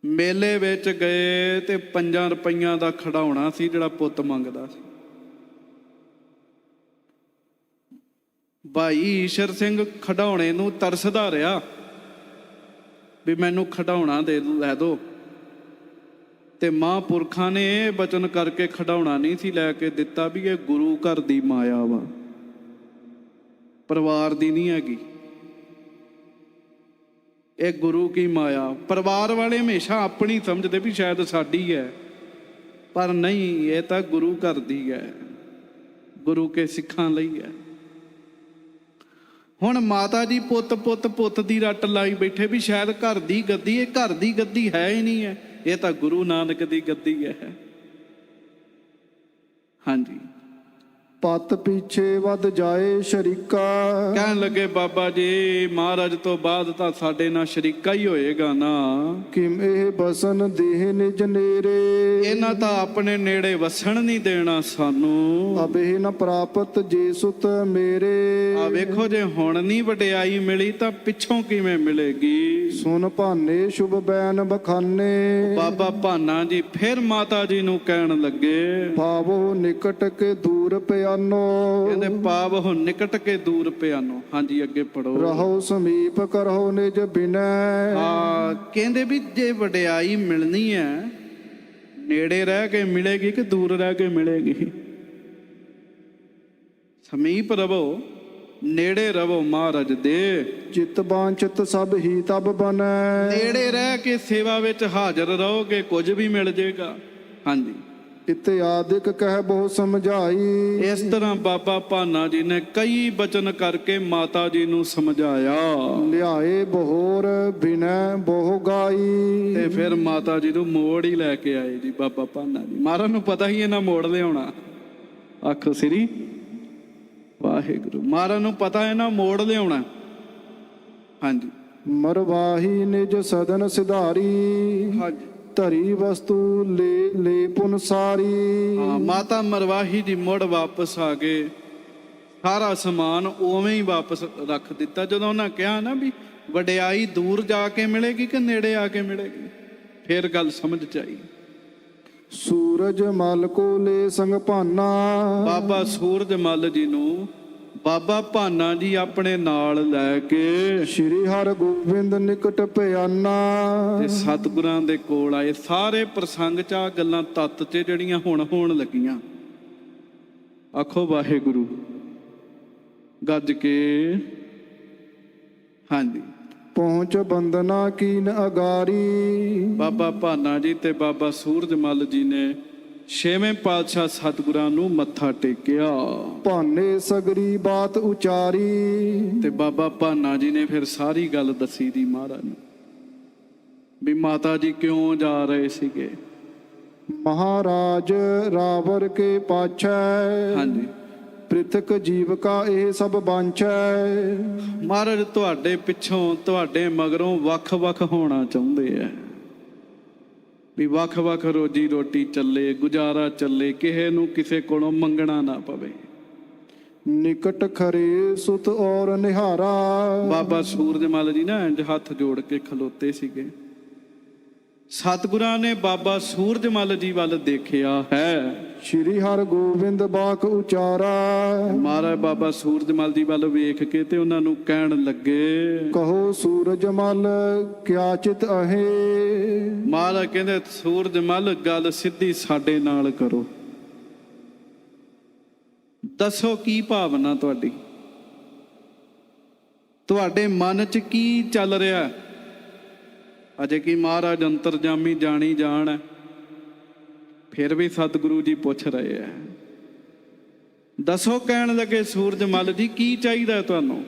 ਮੇਲੇ ਵਿੱਚ ਗਏ ਤੇ 5 ਰੁਪਈਆਂ ਦਾ ਖਿਡੌਣਾ ਸੀ ਜਿਹੜਾ ਪੁੱਤ ਮੰਗਦਾ ਸੀ। ਭਾਈ ਈਸ਼ਰ ਸਿੰਘ ਖਿਡੌਣੇ ਨੂੰ ਤਰਸਦਾ ਰਿਹਾ ਵੀ ਮੈਨੂੰ ਖਿਡੌਣਾ ਲੈ ਦੋ, ਤੇ ਮਹਾਂਪੁਰਖਾਂ ਨੇ ਇਹ ਬਚਨ ਕਰਕੇ ਖਿਡੌਣਾ ਨਹੀਂ ਸੀ ਲੈ ਕੇ ਦਿੱਤਾ ਵੀ ਇਹ ਗੁਰੂ ਘਰ ਦੀ ਮਾਇਆ ਵਾ, ਪਰਿਵਾਰ ਦੀ ਨਹੀਂ ਹੈਗੀ, ਇਹ ਗੁਰੂ ਕੀ ਮਾਇਆ। ਪਰਿਵਾਰ ਵਾਲੇ ਹਮੇਸ਼ਾ ਆਪਣੀ ਸਮਝਦੇ ਵੀ ਸ਼ਾਇਦ ਸਾਡੀ ਹੈ, ਪਰ ਨਹੀਂ, ਇਹ ਤਾਂ ਗੁਰੂ ਘਰ ਦੀ ਹੈ, ਗੁਰੂ ਕੇ ਸਿੱਖਾਂ ਲਈ ਹੈ। ਹੁਣ ਮਾਤਾ ਜੀ ਪੁੱਤ ਦੀ ਰੱਟ ਲਾਈ ਬੈਠੇ ਵੀ ਸ਼ਾਇਦ ਘਰ ਦੀ ਗੱਦੀ, ਇਹ ਘਰ ਦੀ ਗੱਦੀ ਹੈ ਹੀ ਨਹੀਂ ਹੈ, ਇਹ ਤਾਂ ਗੁਰੂ ਨਾਨਕ ਦੀ ਗੱਦੀ ਹੈ। ਹਾਂਜੀ, ਪਤ ਪਿੱਛੇ ਵੱਧ ਜਾਏ ਸ਼ਰੀਕਾ। ਕਹਿਣ ਲੱਗੇ ਬਾਬਾ ਜੀ ਮਹਾਰਾਜ ਤੋਂ ਬਾਅਦ ਤਾਂ ਸਾਡੇ ਨਾਲ ਸ਼ਰੀਕਾ ਹੀ ਹੋਏਗਾ ਨਾ। ਕਿਮ ਇਹ ਬਸਨ ਦੇਹ ਨਿਜ ਨੇਰੇ। ਇਹਨਾਂ ਤਾਂ ਆਪਣੇ ਨੇੜੇ ਵਸਣ ਨਹੀਂ ਦੇਣਾ ਸਾਨੂੰ। ਅਬੇ ਨ ਪ੍ਰਾਪਤ ਜੇ ਸੁਤ ਮੇਰੇ। ਆ ਵੇਖੋ, ਜੇ ਹੁਣ ਨਹੀਂ ਵਡਿਆਈ ਮਿਲੀ ਤਾਂ ਪਿੱਛੋਂ ਕਿਵੇਂ ਮਿਲੇਗੀ। ਸੁਨ ਭਾਨੇ ਸ਼ੁਭ ਬੈਨ ਬਖਾਨੇ। ਬਾਬਾ ਭਾਨਾ ਜੀ ਫਿਰ ਮਾਤਾ ਜੀ ਨੂੰ ਕਹਿਣ ਲੱਗੇ, ਪਾਵੋ ਨਿਕਟ ਕੇ ਦੂਰ ਪਿਆਨੋ। ਕਹਿੰਦੇ ਪਾਵੋ ਨਿਕਟ ਕੇ ਦੂਰ ਪਿਆਨੋ। ਹਾਂਜੀ, ਅੱਗੇ ਪੜੋ। ਰਹੋ ਸਮੀਪ ਕਰੋ ਨਿਜ ਬਿਨੈ। ਹਾਂ, ਕਹਿੰਦੇ ਵੀ ਜੇ ਵਡਿਆਈ ਮਿਲਣੀ ਹੈ ਨੇੜੇ ਰਹਿ ਕੇ ਮਿਲੇਗੀ ਕਿ ਦੂਰ ਰਹਿ ਕੇ ਮਿਲੇਗੀ। ਸਮੀਪ ਰਵੋ, ਨੇੜੇ ਰਵੋ ਮਹਾਰਾਜ ਦੇ। ਚਿਤ ਬਾਂਚਿਤ ਸਭ ਹੀ ਤਬ ਬਨੈ। ਨੇੜੇ ਰਹਿ ਕੇ ਸੇਵਾ ਵਿੱਚ ਹਾਜ਼ਰ ਰਹੋਗੇ, ਕੁਝ ਵੀ ਮਿਲ ਜਾਏਗਾ। ਹਾਂਜੀ, ਇਤਿਆਦਿਕ ਕਹਿ ਬਹੁ ਸਮਝਾਈ। ਇਸ ਤਰ੍ਹਾਂ ਬਾਬਾ ਭਾਨਾ ਜੀ ਨੇ ਕਈ ਬਚਨ ਕਰਕੇ ਮਾਤਾ ਜੀ ਨੂੰ ਸਮਝਾਇਆ। ਲਿਆਏ ਬਹੋਰ ਬਿਨੈ ਬਹੁ ਗਾਈ। ਤੇ ਫਿਰ ਮਾਤਾ ਜੀ ਨੂੰ ਮੋੜ ਹੀ ਲੈ ਕੇ ਆਏ ਜੀ ਬਾਬਾ ਭਾਨਾ ਜੀ। ਮਹਾਰਾਜ ਨੂੰ ਪਤਾ ਹੀ ਇਹਨਾਂ ਮੋੜ ਲਿਆਉਣਾ। ਆਖੋ ਸ੍ਰੀ ਵਾਹਿਗੁਰੂ। ਮਹਾਰਾਜ ਨੂੰ ਪਤਾ ਇਹਨਾਂ ਮੋੜ ਲਿਆਉਣਾ। ਹਾਂਜੀ, ਮਰਵਾਹੀ ਨਿਜ ਸਦਨ ਸਿਧਾਰੀ। ਹਾਂਜੀ, ਧਰੀ ਵਸਤੂ ਲੈ ਪੁਨ ਸਾਰੀ। ਹਾਂ, ਮਾਤਾ ਮਰਵਾਹੀ ਜੀ ਮੁੜ ਵਾਪਸ ਆ ਗਏ, ਸਾਰਾ ਸਮਾਨ ਉਵੇਂ ਹੀ ਵਾਪਸ ਰੱਖ ਦਿੱਤਾ। ਜਦੋਂ ਉਹਨਾਂ ਕਿਹਾ ਨਾ ਵੀ ਵਡਿਆਈ ਦੂਰ ਜਾ ਕੇ ਮਿਲੇਗੀ ਕਿ ਨੇੜੇ ਆ ਕੇ ਮਿਲੇਗੀ, ਫਿਰ ਗੱਲ ਸਮਝ ਚ ਆਈ। ਸੂਰਜ ਮਲ ਕੋ ਲੈ ਸੰਗ ਭਾਨਾ। ਬਾਬਾ ਸੂਰਜ ਮੱਲ ਜੀ ਨੂੰ ਬਾਬਾ ਭਾਨਾ ਜੀ ਆਪਣੇ ਨਾਲ ਲੈ ਕੇ ਸ਼੍ਰੀ ਹਰਿ ਗੋਬਿੰਦ ਨਿਕਟ ਭਿਆਨਾ। ਤੇ ਸਤਿਗੁਰਾਂ ਦੇ ਕੋਲ ਆਏ। ਸਾਰੇ ਪ੍ਰਸੰਗ ਚ ਆ ਗੱਲਾਂ ਤੱਤ ਚ ਜਿਹੜੀਆਂ ਹੁਣ ਹੋਣ ਲੱਗੀਆਂ। ਆਖੋ ਵਾਹਿਗੁਰੂ ਗੱਜ ਕੇ। ਹਾਂਜੀ, ਪਹੁੰਚ ਬੰਦਨਾ ਕੀਨ ਅਗਾਰੀ। ਬਾਬਾ ਭਾਨਾ ਜੀ ਤੇ ਬਾਬਾ ਸੂਰਜ ਮੱਲ ਜੀ ਨੇ ਛੇਵੇਂ ਪਾਤਸ਼ਾਹ ਸਤਿਗੁਰਾਂ ਨੂੰ ਮੱਥਾ ਟੇਕਿਆ। ਭਾਨੇ ਸਗਰੀ ਬਾਤ ਉਚਾਰੀ। ਤੇ ਬਾਬਾ ਭਾਨਾ ਜੀ ਨੇ ਫਿਰ ਸਾਰੀ ਗੱਲ ਦੱਸੀ ਦੀ ਮਹਾਰਾਜ ਨੂੰ ਵੀ ਮਾਤਾ ਜੀ ਕਿਉਂ ਜਾ ਰਹੇ ਸੀਗੇ। ਮਹਾਰਾਜ ਰਾਵਰ ਕੇ ਪਾਛੈ। ਹਾਂਜੀ, ਪ੍ਰਿਥਕ ਜੀਵਕਾ ਇਹ ਸਭ ਬਾਂਛੈ। ਮਹਾਰਾਜ ਤੁਹਾਡੇ ਪਿੱਛੋਂ ਤੁਹਾਡੇ ਮਗਰੋਂ ਵੱਖ-ਵੱਖ ਹੋਣਾ ਚਾਹੁੰਦੇ ਆ ਵੀ ਵੱਖ-ਵੱਖ ਰੋਜੀ ਰੋਟੀ ਚੱਲੇ, ਗੁਜ਼ਾਰਾ ਚੱਲੇ, ਕਿਸੇ ਨੂੰ ਕਿਸੇ ਕੋਲੋਂ ਮੰਗਣਾ ਨਾ ਪਵੇ। ਨਿਕਟ ਖਰੇ ਸੁਤ ਔਰ ਨਿਹਾਰਾ। ਬਾਬਾ ਸੂਰਜ ਮੱਲ ਜੀ ਨਾ ਇੰਜ ਹੱਥ ਜੋੜ ਕੇ ਖਲੋਤੇ ਸੀਗੇ। ਸਤਿਗੁਰਾਂ ਨੇ ਬਾਬਾ ਸੂਰਜ ਮੱਲ ਜੀ ਵੱਲ ਦੇਖਿਆ ਹੈ। ਸ਼੍ਰੀ ਹਰਿ ਗੋਬਿੰਦ ਬਾਕ ਉਚਾਰਾ। ਮਹਾਰਾਜ ਬਾਬਾ ਸੂਰਜ ਮੱਲ ਜੀ ਵੱਲ ਵੇਖ ਕੇ ਤੇ ਉਹਨਾਂ ਨੂੰ ਕਹਿਣ ਲੱਗੇ, ਕਹੋ ਸੂਰਜ ਮਲ ਕਿਆ ਚਿਤ ਅਹੇ। ਮਹਾਰਾਜ ਕਹਿੰਦੇ ਸੂਰਜ ਮੱਲ ਗੱਲ ਸਿੱਧੀ ਸਾਡੇ ਨਾਲ ਕਰੋ, ਦੱਸੋ ਕੀ ਭਾਵਨਾ ਤੁਹਾਡੀ, ਤੁਹਾਡੇ ਮਨ 'ਚ ਕੀ ਚੱਲ ਰਿਹਾ। ਅਜੇ ਕੀ ਮਹਾਰਾਜ ਅੰਤਰਜਾਮੀ ਜਾਣੀ ਜਾਣ ਹੈ, ਫਿਰ ਵੀ ਸਤਿਗੁਰੂ ਜੀ ਪੁੱਛ ਰਹੇ ਆ। ਦੱਸੋ, ਕਹਿਣ ਲੱਗੇ ਸੂਰਜ ਮੱਲ ਜੀ ਕੀ ਚਾਹੀਦਾ ਤੁਹਾਨੂੰ।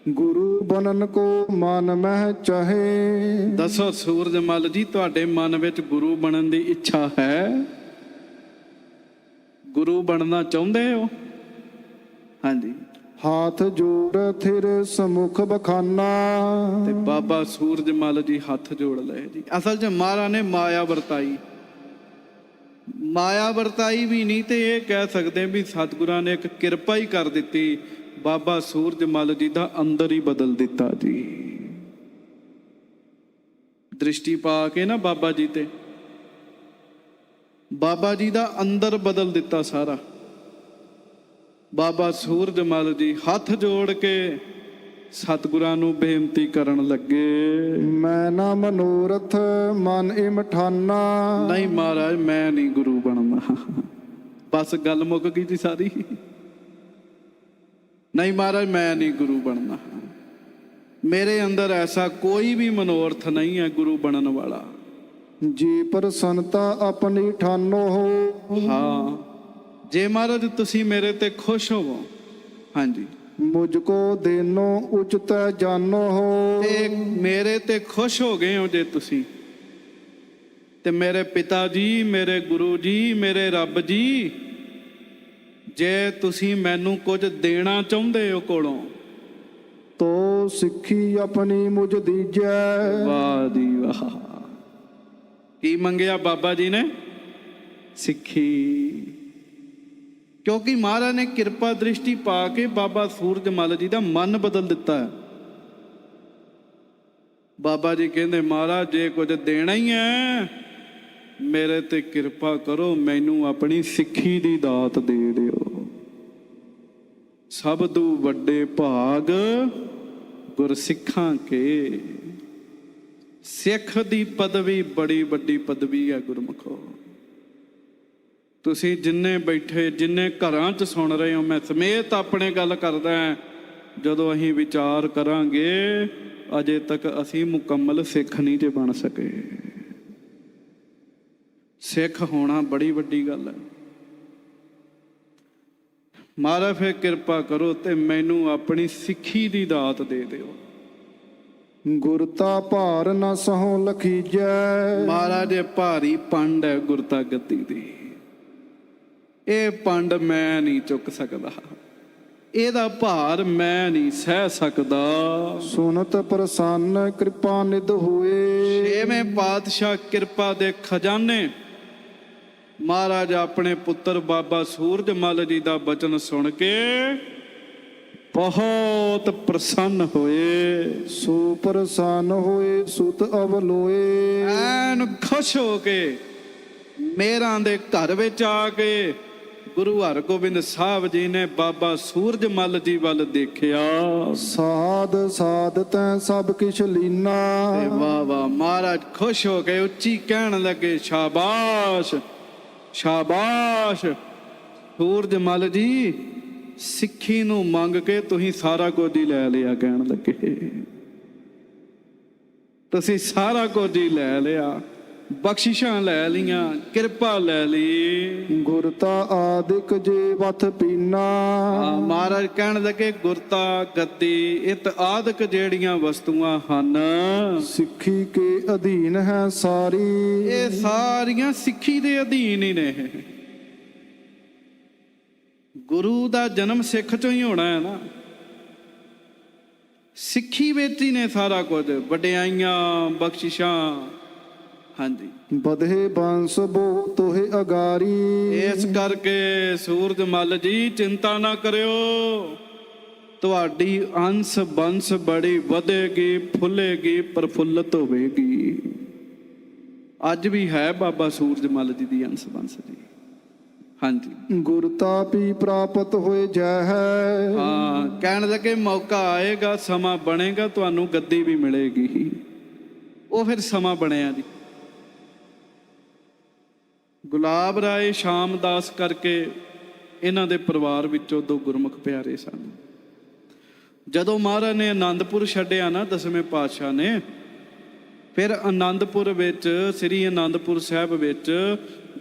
ਗੁਰੂ ਬਣਨ ਕੋ ਮਨ ਮਹਿ ਚਾਹੇ। ਦੱਸੋ ਸੂਰਜ ਮੱਲ ਜੀ ਤੁਹਾਡੇ ਮਨ ਵਿੱਚ ਗੁਰੂ ਬਣਨ ਦੀ ਇੱਛਾ ਹੈ, ਗੁਰੂ ਬਣਨਾ ਚਾਹੁੰਦੇ ਹੋ। ਹਾਂਜੀ, ਹਾਥ ਜੋੜ ਥਿਰ ਸਮੁਖ ਬਖਾਨਾ। ਤੇ ਬਾਬਾ ਸੂਰਜ ਮੱਲ ਜੀ ਹੱਥ ਜੋੜ ਲਏ ਜੀ। ਅਸਲ 'ਚ ਮਹਾਰਾਜ ਨੇ ਮਾਇਆ ਵਰਤਾਈ, ਮਾਇਆ ਵਰਤਾਈ ਵੀ ਨਹੀਂ ਤੇ ਇਹ ਕਹਿ ਸਕਦੇ ਵੀ ਸਤਿਗੁਰਾਂ ਨੇ ਇੱਕ ਕਿਰਪਾ ਹੀ ਕਰ ਦਿੱਤੀ। ਬਾਬਾ ਸੂਰਜ ਮੱਲ ਜੀ ਦਾ ਅੰਦਰ ਹੀ ਬਦਲ ਦਿੱਤਾ ਜੀ। ਦ੍ਰਿਸ਼ਟੀ ਪਾ ਕੇ ਨਾ ਬਾਬਾ ਜੀ ਤੇ, ਬਾਬਾ ਜੀ ਦਾ ਅੰਦਰ ਬਦਲ ਦਿੱਤਾ ਸਾਰਾ। ਬਾਬਾ ਸੂਰਜ ਮੱਲ ਜੀ ਹੱਥ ਜੋੜ ਕੇ ਸਤਿਗੁਰਾਂ ਨੂੰ ਬੇਨਤੀ ਕਰਨ ਲੱਗੇ, ਮੈਂ ਨਾ ਮਨੋਰਥ ਮਨ ਇਮਠਾਨਾ। ਨਹੀਂ ਮਹਾਰਾਜ ਮੈਂ ਨਹੀਂ ਗੁਰੂ ਬਣਨਾ। ਬਸ ਗੱਲ ਮੁੱਕ ਗਈ ਜੀ ਸਾਰੀ। ਨਹੀਂ ਮਹਾਰਾਜ ਮੈਂ ਨਹੀਂ ਗੁਰੂ ਬਣਨਾ, ਮੇਰੇ ਅੰਦਰ ਐਸਾ ਕੋਈ ਵੀ ਮਨੋਰਥ ਨਹੀਂ ਹੈ ਗੁਰੂ ਬਣਨ ਵਾਲਾ। ਜੀ ਪ੍ਰਸੰਨਤਾ ਆਪਣੀ ਠਾਨੋ ਹੋ। ਹਾਂ, ਜੇ ਮਹਾਰਾਜ ਤੁਸੀਂ ਮੇਰੇ ਤੇ ਖੁਸ਼ ਹੋਵੋ, ਹਾਂਜੀ, ਮੁਝ ਕੋ ਦੇਨੋ ਉਚਤ ਜਾਨੋ ਹੋ। ਤੇ ਮੇਰੇ ਤੇ ਖੁਸ਼ ਹੋ ਗਏ ਹੋ ਜੇ ਤੁਸੀਂ, ਤੇ ਮੇਰੇ ਪਿਤਾ ਜੀ, ਮੇਰੇ ਗੁਰੂ ਜੀ, ਮੇਰੇ ਰੱਬ ਜੀ, ਜੇ ਤੁਸੀਂ ਮੈਨੂੰ ਕੁਝ ਦੇਣਾ ਚਾਹੁੰਦੇ ਹੋ ਕੋਲੋਂ, ਤੋ ਸਿੱਖੀ ਆਪਣੀ ਮੁਝ ਦੀਜੈ। ਵਾਹ ਜੀ ਵਾਹ। ਕੀ ਮੰਗਿਆ ਬਾਬਾ ਜੀ ਨੇ? ਸਿੱਖੀ। ਕਿਉਂਕਿ ਮਹਾਰਾਜ ਨੇ ਕਿਰਪਾ ਦ੍ਰਿਸ਼ਟੀ ਪਾ ਕੇ ਬਾਬਾ ਸੂਰਜ ਮੱਲ ਜੀ ਦਾ ਮਨ ਬਦਲ ਦਿੱਤਾ ਹੈ। ਬਾਬਾ ਜੀ ਕਹਿੰਦੇ ਮਹਾਰਾਜ ਜੇ ਕੁਝ ਦੇਣਾ ਹੀ ਹੈ ਮੇਰੇ ਤੇ ਕਿਰਪਾ ਕਰੋ, ਮੈਨੂੰ ਆਪਣੀ ਸਿੱਖੀ ਦੀ ਦਾਤ ਦੇ ਦਿਓ। ਸਭ ਤੋਂ ਵੱਡੇ ਭਾਗ ਗੁਰਸਿੱਖਾਂ ਕੇ। ਸਿੱਖ ਦੀ ਪਦਵੀ ਬੜੀ ਵੱਡੀ ਪਦਵੀ ਹੈ ਗੁਰਮੁਖੋ। ਤੁਸੀਂ ਜਿੰਨੇ ਬੈਠੇ, ਜਿੰਨੇ ਘਰਾਂ 'ਚ ਸੁਣ ਰਹੇ ਹੋ, ਮੈਂ ਸਮੇਤ ਆਪਣੇ ਗੱਲ ਕਰਦਾ, ਜਦੋਂ ਅਸੀਂ ਵਿਚਾਰ ਕਰਾਂਗੇ ਅਜੇ ਤੱਕ ਅਸੀਂ ਮੁਕੰਮਲ ਸਿੱਖ ਨਹੀਂ ਜੇ ਬਣ ਸਕੇ। ਸਿੱਖ ਹੋਣਾ ਬੜੀ ਵੱਡੀ ਗੱਲ ਹੈ। ਮਹਾਰਾਜ ਫਿਰ ਕਿਰਪਾ ਕਰੋ ਤੇ ਮੈਨੂੰ ਆਪਣੀ ਸਿੱਖੀ ਦੀ ਦਾਤ ਦੇ ਦਿਓ। ਗੁਰਤਾ ਭਾਰ ਨਾ ਸਹੁ ਲਖੀਜੈ। ਮਹਾਰਾਜ ਇਹ ਭਾਰੀ ਪੰਡ ਹੈ ਗੁਰਤਾ ਗੱਦੀ ਦੀ, ਇਹ ਪੰਡ ਮੈਂ ਨਹੀਂ ਚੁੱਕ ਸਕਦਾ। ਇਹਦਾ ਭਾਰ ਮੈਂ ਨਹੀਂ ਸਹਿ ਸਕਦਾ। ਸੁਨਤ ਪ੍ਰਸੰਨ ਕਿਰਪਾ ਨਿਧ ਹੋਏ। ਛੇਵੇਂ ਪਾਤਸ਼ਾਹ ਕਿਰਪਾ ਦੇ ਖਜ਼ਾਨੇ ਮਹਾਰਾਜ ਆਪਣੇ ਪੁੱਤਰ ਬਾਬਾ ਸੂਰਜਮਲ ਜੀ ਦਾ ਬਚਨ ਸੁਣ ਕੇ ਬਹੁਤ ਪ੍ਰਸੰਨ ਹੋਏ। ਸੋ ਪ੍ਰਸੰਨ ਹੋਏ ਸੁਤ ਅਵਲੋਏ। ਐਨ ਖੁਸ਼ ਹੋ ਕੇ ਮੇਰਾਂ ਦੇ ਘਰ ਵਿੱਚ ਆ ਕੇ ਗੁਰੂ ਹਰਗੋਬਿੰਦ ਸਾਹਿਬ ਜੀ ਨੇ ਬਾਬਾ ਸੂਰਜਮਲ ਜੀ ਵੱਲ ਦੇਖਿਆ। ਸਾਧ ਸਾਧ ਤੈ ਸਭ ਕਿਛ ਲੀਨਾ। ਤੇ ਵਾਹ ਵਾਹ, ਮਹਾਰਾਜ ਖੁਸ਼ ਹੋ ਕੇ ਉੱਚੀ ਕਹਿਣ ਲੱਗੇ, ਸ਼ਾਬਾਸ਼ ਸ਼ਾਬਾਸ਼ ਸੂਰਜਮਲ ਜੀ, ਸਿੱਖੀ ਨੂੰ ਮੰਗ ਕੇ ਤੁਸੀਂ ਸਾਰਾ ਕੁਝ ਹੀ ਲੈ ਲਿਆ। ਕਹਿਣ ਲੱਗੇ, ਤੁਸੀਂ ਸਾਰਾ ਕੁਝ ਹੀ ਲੈ ਲਿਆ, ਬਖਸ਼ਿਸ਼ਾਂ ਲੈ ਲੀਆਂ, ਕਿਰਪਾ ਲੈ ਲਈ। ਗੁਰਤਾ ਆਦਿਕ ਜੇ ਵਥ ਪੀਨਾ। ਮਹਾਰਾਜ ਕਹਿਣ ਲੱਗੇ, ਗੁਰਤਾ ਗੱਦੀ ਇਤ ਆਦਿਕ ਜਿਹੜੀਆਂ ਵਸਤੂਆਂ ਹਨ, ਸਿੱਖੀ ਕੇ ਅਧੀਨ ਹੈ ਸਾਰੀ। ਇਹ ਸਾਰੀਆਂ ਸਿੱਖੀ ਦੇ ਅਧੀਨ ਹੀ ਨੇ। ਗੁਰੂ ਦਾ ਜਨਮ ਸਿੱਖ ਚੋਂ ਹੀ ਹੋਣਾ ਹੈ ਨਾ। ਸਿੱਖੀ ਵਿੱਚ ਹੀ ਨੇ ਸਾਰਾ ਕੁਝ, ਵਡਿਆਈਆਂ, ਬਖਸ਼ਿਸ਼ਾਂ। ਹਾਂਜੀ, ਬਧੇ ਬੰਸ ਬੋ ਤੋਹੇ ਅਗਾਰੀ। ਇਸ ਕਰਕੇ ਸੂਰਜਮਲ ਜੀ ਚਿੰਤਾ ਨਾ ਕਰਿਓ, ਤੁਹਾਡੀ ਅੰਸ ਬੰਸ ਬੜੀ ਵਧੇਗੀ, ਫੁੱਲੇਗੀ, ਪ੍ਰਫੁੱਲਤ ਹੋਵੇਗੀ। ਅੱਜ ਵੀ ਹੈ ਬਾਬਾ ਸੂਰਜਮਲ ਜੀ ਦੀ ਅੰਸ ਬੰਸ ਜੀ। ਹਾਂਜੀ, ਗੁਰਤਾ ਵੀ ਪ੍ਰਾਪਤ ਹੋਏ ਜੈ ਹੈ। ਹਾਂ, ਕਹਿਣ ਲੱਗੇ ਮੌਕਾ ਆਏਗਾ, ਸਮਾਂ ਬਣੇਗਾ, ਤੁਹਾਨੂੰ ਗੱਦੀ ਵੀ ਮਿਲੇਗੀ। ਉਹ ਫਿਰ ਸਮਾਂ ਬਣਿਆ ਜੀ। ਗੁਲਾਬ ਰਾਏ ਸ਼ਾਮਦਾਸ ਕਰਕੇ ਇਹਨਾਂ ਦੇ ਪਰਿਵਾਰ ਵਿੱਚੋਂ 2 ਗੁਰਮੁਖ ਪਿਆਰੇ ਸਨ। ਜਦੋਂ ਮਹਾਰਾਜ ਨੇ ਆਨੰਦਪੁਰ ਛੱਡਿਆ ਨਾ, 10ਵੇਂ ਪਾਤਸ਼ਾਹ ਨੇ, ਫਿਰ ਆਨੰਦਪੁਰ ਵਿੱਚ, ਸ੍ਰੀ ਆਨੰਦਪੁਰ ਸਾਹਿਬ ਵਿੱਚ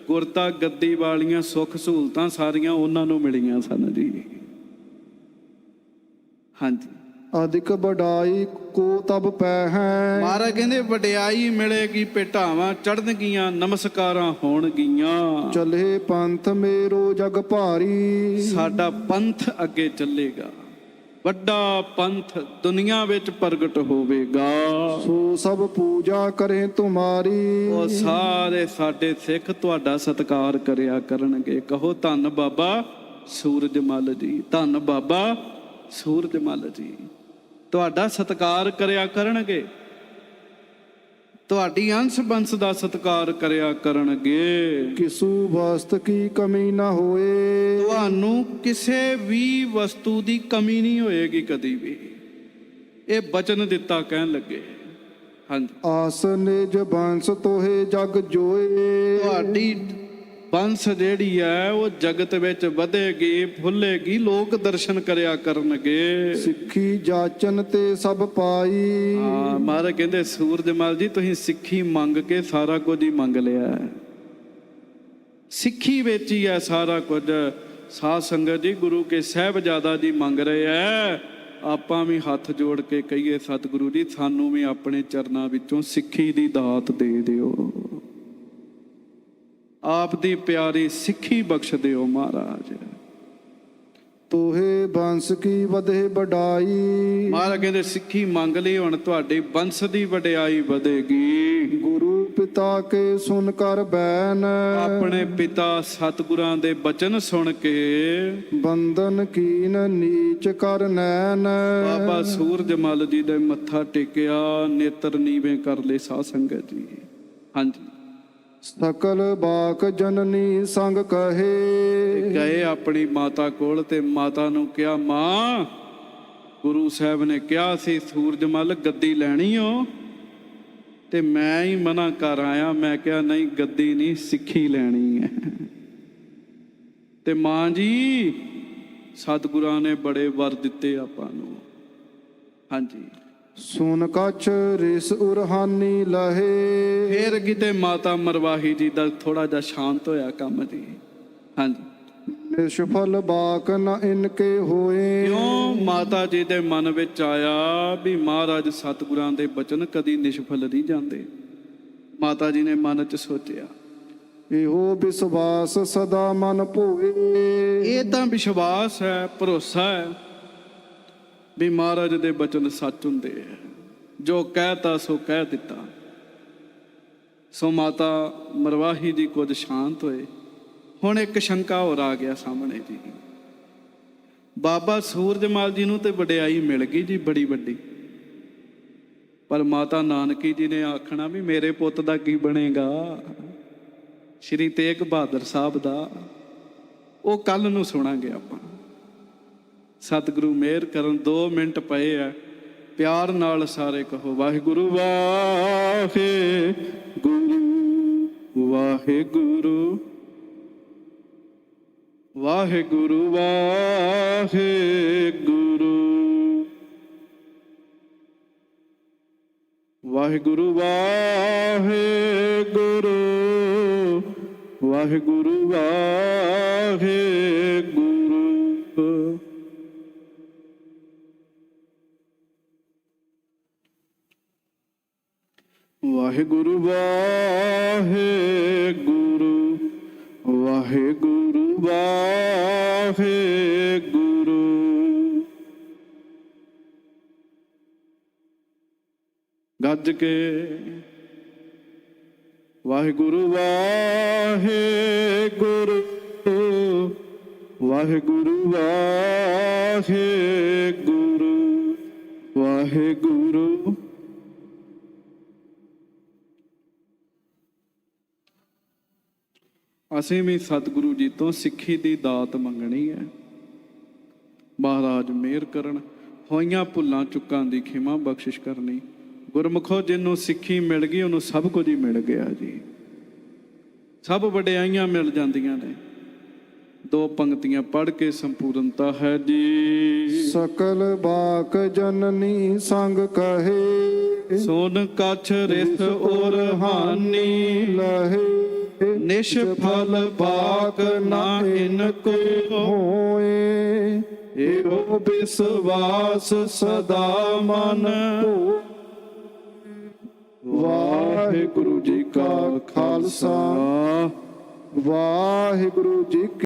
ਗੁਰਤਾ ਗੱਦੀ ਵਾਲੀਆਂ ਸੁੱਖ ਸਹੂਲਤਾਂ ਸਾਰੀਆਂ ਉਹਨਾਂ ਨੂੰ ਮਿਲੀਆਂ ਸਨ ਜੀ। ਹਾਂਜੀ, ਅਧਿਕ ਵਡਾਈ ਕੋ ਤਬ ਪੈ ਹੈ। ਮਹਾਰਾਜ ਕਹਿੰਦੇ ਵਡਿਆਈ ਮਿਲੇਗੀ, ਭੇਟਾਵਾਂ ਚੜ੍ਹਨਗੀਆਂ, ਨਮਸਕਾਰਾਂ ਹੋਣਗੀਆਂ। ਚਲੇ ਪੰਥ ਮੇਰੋ ਜਗ ਭਾਰੀ। ਸਾਡਾ ਪੰਥ ਅੱਗੇ ਚੱਲੇਗਾ, ਵੱਡਾ ਪੰਥ ਦੁਨੀਆ ਵਿੱਚ ਪ੍ਰਗਟ ਹੋਵੇਗਾ। ਸੋ ਸਭ ਪੂਜਾ ਕਰੇ ਤੁਮਾਰੀ। ਉਹ ਸਾਰੇ ਸਾਡੇ ਸਿੱਖ ਤੁਹਾਡਾ ਸਤਿਕਾਰ ਕਰਿਆ ਕਰਨਗੇ। ਕਹੋ ਧੰਨ ਬਾਬਾ ਸੂਰਜਮਲ ਜੀ, ਧੰਨ ਬਾਬਾ ਸੂਰਜਮਲ ਜੀ, ਤੁਹਾਡਾ ਸਤਿਕਾਰ ਕਰਿਆ ਕਰਨਗੇ, ਤੁਹਾਡੀ ਅੰਸ਼ ਬੰਸ ਦਾ ਸਤਿਕਾਰ ਕਰਿਆ ਕਰਨਗੇ। ਕਿਸੂ ਵਸਤ ਕੀ ਕਮੀ ਨਾ ਹੋਏ। ਤੁਹਾਨੂੰ ਕਿਸੇ ਵੀ ਵਸਤੂ ਦੀ ਕਮੀ ਨਹੀਂ ਹੋਏਗੀ ਕਦੀ ਵੀ। ਇਹ ਬਚਨ ਦਿੱਤਾ, ਕਹਿਣ ਲੱਗੇ। ਹਾਂਜੀ, ਆਸ ਨਿਜ ਬੰਸ ਤੋਹੇ ਜਗ ਜੋਏ। ਤੁਹਾਡੀ ਬੰਸ ਜਿਹੜੀ ਹੈ ਉਹ ਜਗਤ ਵਿੱਚ ਵਧੇਗੀ, ਫੁੱਲੇਗੀ, ਲੋਕ ਦਰਸ਼ਨ ਕਰਿਆ ਕਰਨਗੇ। ਸਿੱਖੀ ਜਾਚਨ ਤੇ ਸਭ ਪਾਈ। ਹਾਂ, ਮਹਾਰਾਜ ਕਹਿੰਦੇ ਸੂਰਜਮਲ ਜੀ, ਤੁਸੀਂ ਸਿੱਖੀ ਮੰਗ ਕੇ ਸਾਰਾ ਕੁਝ ਹੀ ਮੰਗ ਲਿਆ। ਸਿੱਖੀ ਵਿੱਚ ਹੀ ਹੈ ਸਾਰਾ ਕੁਝ। ਸਾਧ ਸੰਗਤ ਜੀ, ਗੁਰੂ ਕੇ ਸਾਹਿਬਜ਼ਾਦਾ ਜੀ ਮੰਗ ਰਹੇ ਐ, ਆਪਾਂ ਵੀ ਹੱਥ ਜੋੜ ਕੇ ਕਹੀਏ, ਸਤਿਗੁਰੂ ਜੀ, ਸਾਨੂੰ ਵੀ ਆਪਣੇ ਚਰਨਾਂ ਵਿੱਚੋਂ ਸਿੱਖੀ ਦੀ ਦਾਤ ਦੇ ਦਿਓ। ਆਪ ਦੀ ਪਿਆਰੀ ਸਿੱਖੀ ਬਖਸ਼ ਦਿਓ ਮਹਾਰਾਜ। ਤੋਹੇ ਬੰਸ ਕੀ ਵਧੇ ਵਡਾਈ। ਮਹਾਰਾਜ ਕਹਿੰਦੇ ਸਿੱਖੀ ਮੰਗ ਲਈ, ਹੁਣ ਤੁਹਾਡੀ ਬੰਸ ਦੀ ਵਡਿਆਈ ਵਧੇਗੀ। ਗੁਰੂ ਪਿਤਾ ਕੇ ਸੁਨ ਕਰ ਬੈਨ। ਆਪਣੇ ਪਿਤਾ ਸਤਿਗੁਰਾਂ ਦੇ ਬਚਨ ਸੁਣ ਕੇ ਬੰਦਨ ਕੀਨ ਨੀਚ ਕਰ ਨੈਣ। ਬਾਬਾ ਸੂਰਜਮਲ ਜੀ ਦੇ ਮੱਥਾ ਟੇਕਿਆ, ਨੇਤਰ ਨੀਵੇਂ ਕਰ ਲਏ ਸਾਧ ਸੰਗਤ ਜੀ। ਹਾਂਜੀ, ਸਕਲ ਬਾਕ ਜਨਨੀ ਸੰਗ ਕਹੇ। ਗਏ ਆਪਣੀ ਮਾਤਾ ਕੋਲ ਤੇ ਮਾਤਾ ਨੂੰ ਕਿਹਾ, ਮਾਂ, ਗੁਰੂ ਸਾਹਿਬ ਨੇ ਕਿਹਾ ਸੀ ਸੂਰਜਮਲ ਗੱਦੀ ਲੈਣੀ ਓ, ਤੇ ਮੈਂ ਹੀ ਮਨਾ ਕਰ ਆਇਆ। ਮੈਂ ਕਿਹਾ ਨਹੀਂ, ਗੱਦੀ ਨਹੀਂ, ਸਿੱਖੀ ਲੈਣੀ ਹੈ। ਤੇ ਮਾਂ ਜੀ, ਸਤਿਗੁਰਾਂ ਨੇ ਬੜੇ ਵਰ ਦਿੱਤੇ ਆਪਾਂ ਨੂੰ। ਹਾਂਜੀ, ਸੁਨ ਕਛ ਰਿਸ ਉਰਹਾਨੀ ਲਹੇ। ਫੇਰ ਕਿਤੇ ਮਾਤਾ ਮਰਵਾਹੀ ਜੀ ਦਾ ਥੋੜਾ ਜਿਹਾ ਸ਼ਾਂਤ ਹੋਇਆ ਕੰਮ ਜੀ। ਹਾਂਜੀ, ਨਿਸ਼ਫਲ ਬਾਕ ਨ ਇਨਕੇ ਹੋਏ। ਕਿਉਂ? ਮਾਤਾ ਜੀ ਦੇ ਮਨ ਵਿੱਚ ਆਇਆ ਵੀ ਮਹਾਰਾਜ ਸਤਿਗੁਰਾਂ ਦੇ ਬਚਨ ਕਦੀ ਨਿਸ਼ਫਲ ਨਹੀਂ ਜਾਂਦੇ। ਮਾਤਾ ਜੀ ਨੇ ਮਨ 'ਚ ਸੋਚਿਆ। ਇਹੋ ਵਿਸ਼ਵਾਸ ਸਦਾ ਮਨ ਭੋਏ। ਇਹ ਤਾਂ ਵਿਸ਼ਵਾਸ ਹੈ, ਭਰੋਸਾ ਹੈ ਵੀ ਮਹਾਰਾਜ ਦੇ ਬਚਨ ਸੱਚ ਹੁੰਦੇ ਹੈ। ਜੋ ਕਹਿਤਾ ਸੋ ਕਹਿ ਦਿੱਤਾ। ਸੋ ਮਾਤਾ ਮਰਵਾਹੀ ਜੀ ਕੁਝ ਸ਼ਾਂਤ ਹੋਏ। ਹੁਣ ਇੱਕ ਸ਼ੰਕਾ ਹੋਰ ਆ ਗਿਆ ਸਾਹਮਣੇ ਜੀ। ਬਾਬਾ ਸੂਰਜਮਲ ਜੀ ਨੂੰ ਤੇ ਵਡਿਆਈ ਮਿਲ ਗਈ ਜੀ ਬੜੀ ਵੱਡੀ, ਪਰ ਮਾਤਾ ਨਾਨਕੀ ਜੀ ਨੇ ਆਖਣਾ ਵੀ ਮੇਰੇ ਪੁੱਤ ਦਾ ਕੀ ਬਣੇਗਾ। ਸ਼੍ਰੀ ਤੇਗ ਬਹਾਦਰ ਸਾਹਿਬ ਦਾ ਉਹ ਕੱਲ ਨੂੰ ਸੁਣਾਂਗੇ ਆਪਾਂ। ਸਤਿਗੁਰੂ ਮਿਹਰ ਕਰਨ। 2 ਮਿੰਟ ਪਏ ਆ, ਪਿਆਰ ਨਾਲ ਸਾਰੇ ਕਹੋ ਵਾਹਿਗੁਰੂ ਵਾਹਿਗੁਰੂ ਵਾਹਿਗੁਰੂ ਵਾਹਿਗੁਰੂ ਵਾਹਿਗੁਰੂ ਵਾਹਿਗੁਰੂ ਵਾਹਿਗੁਰੂ ਵਾਹਿਗੁਰੂ ਵਾਹਿਗੁਰੂ। ਵਾਹਿਗੁਰੂ ਵਾਹਿਗੁਰੂ ਵਾਹਿਗੁਰੂ ਵਾਹਿਗੁਰੂ। ਗੱਜ ਕੇ ਵਾਹਿਗੁਰੂ ਵਾਹਿਗੁਰੂ ਵਾਹਿਗੁਰੂ ਵਾਹਿਗੁਰੂ ਵਾਹਿਗੁਰੂ। ਅਸੀਂ ਵੀ ਸਤਿਗੁਰੂ ਜੀ ਤੋਂ ਸਿੱਖੀ ਦੀ ਦਾਤ ਮੰਗਣੀ ਹੈ। ਮਹਾਰਾਜ ਮਿਹਰ ਕਰਨ। ਹੋਈਆਂ ਭੁੱਲਾਂ ਚੁੱਕਾਂ ਦੀ ਖਿਮਾ ਬਖਸ਼ਿਸ਼ ਕਰਨੀ। ਗੁਰਮੁਖੋ ਜਿਹਨੂੰ ਸਿੱਖੀ ਮਿਲ ਗਈ ਉਹਨੂੰ ਸਭ ਕੁਝ ਹੀ ਮਿਲ ਗਿਆ ਜੀ। ਸਭ ਵਡਿਆਈਆਂ ਮਿਲ ਜਾਂਦੀਆਂ ਨੇ। 2 ਪੰਕਤੀਆਂ ਪੜ੍ਹ ਕੇ ਸੰਪੂਰਨਤਾ ਹੈ ਜੀ। ਸਕਲ ਬਾਕ ਜਨਨੀ ਸੰਗ ਕਹੇ, ਸੋਨ ਕਛ ਰਿਸ ਔਰ ਹਾਨੀ ਲਹੇ ਨਿਸ਼ਫਲ ਬਾਕ ਨਾ ਇਨ ਕੋ ਹੋਏ। ਇਹੋ ਵਿਸ਼ਵਾਸ ਸਦਾ ਮਨ ਭੋਏ। ਵਾਹਿਗੁਰੂ ਜੀ ਕਾ ਖਾਲਸਾ, ਵਾਹਿਗੁਰੂ ਜੀ ਕੀ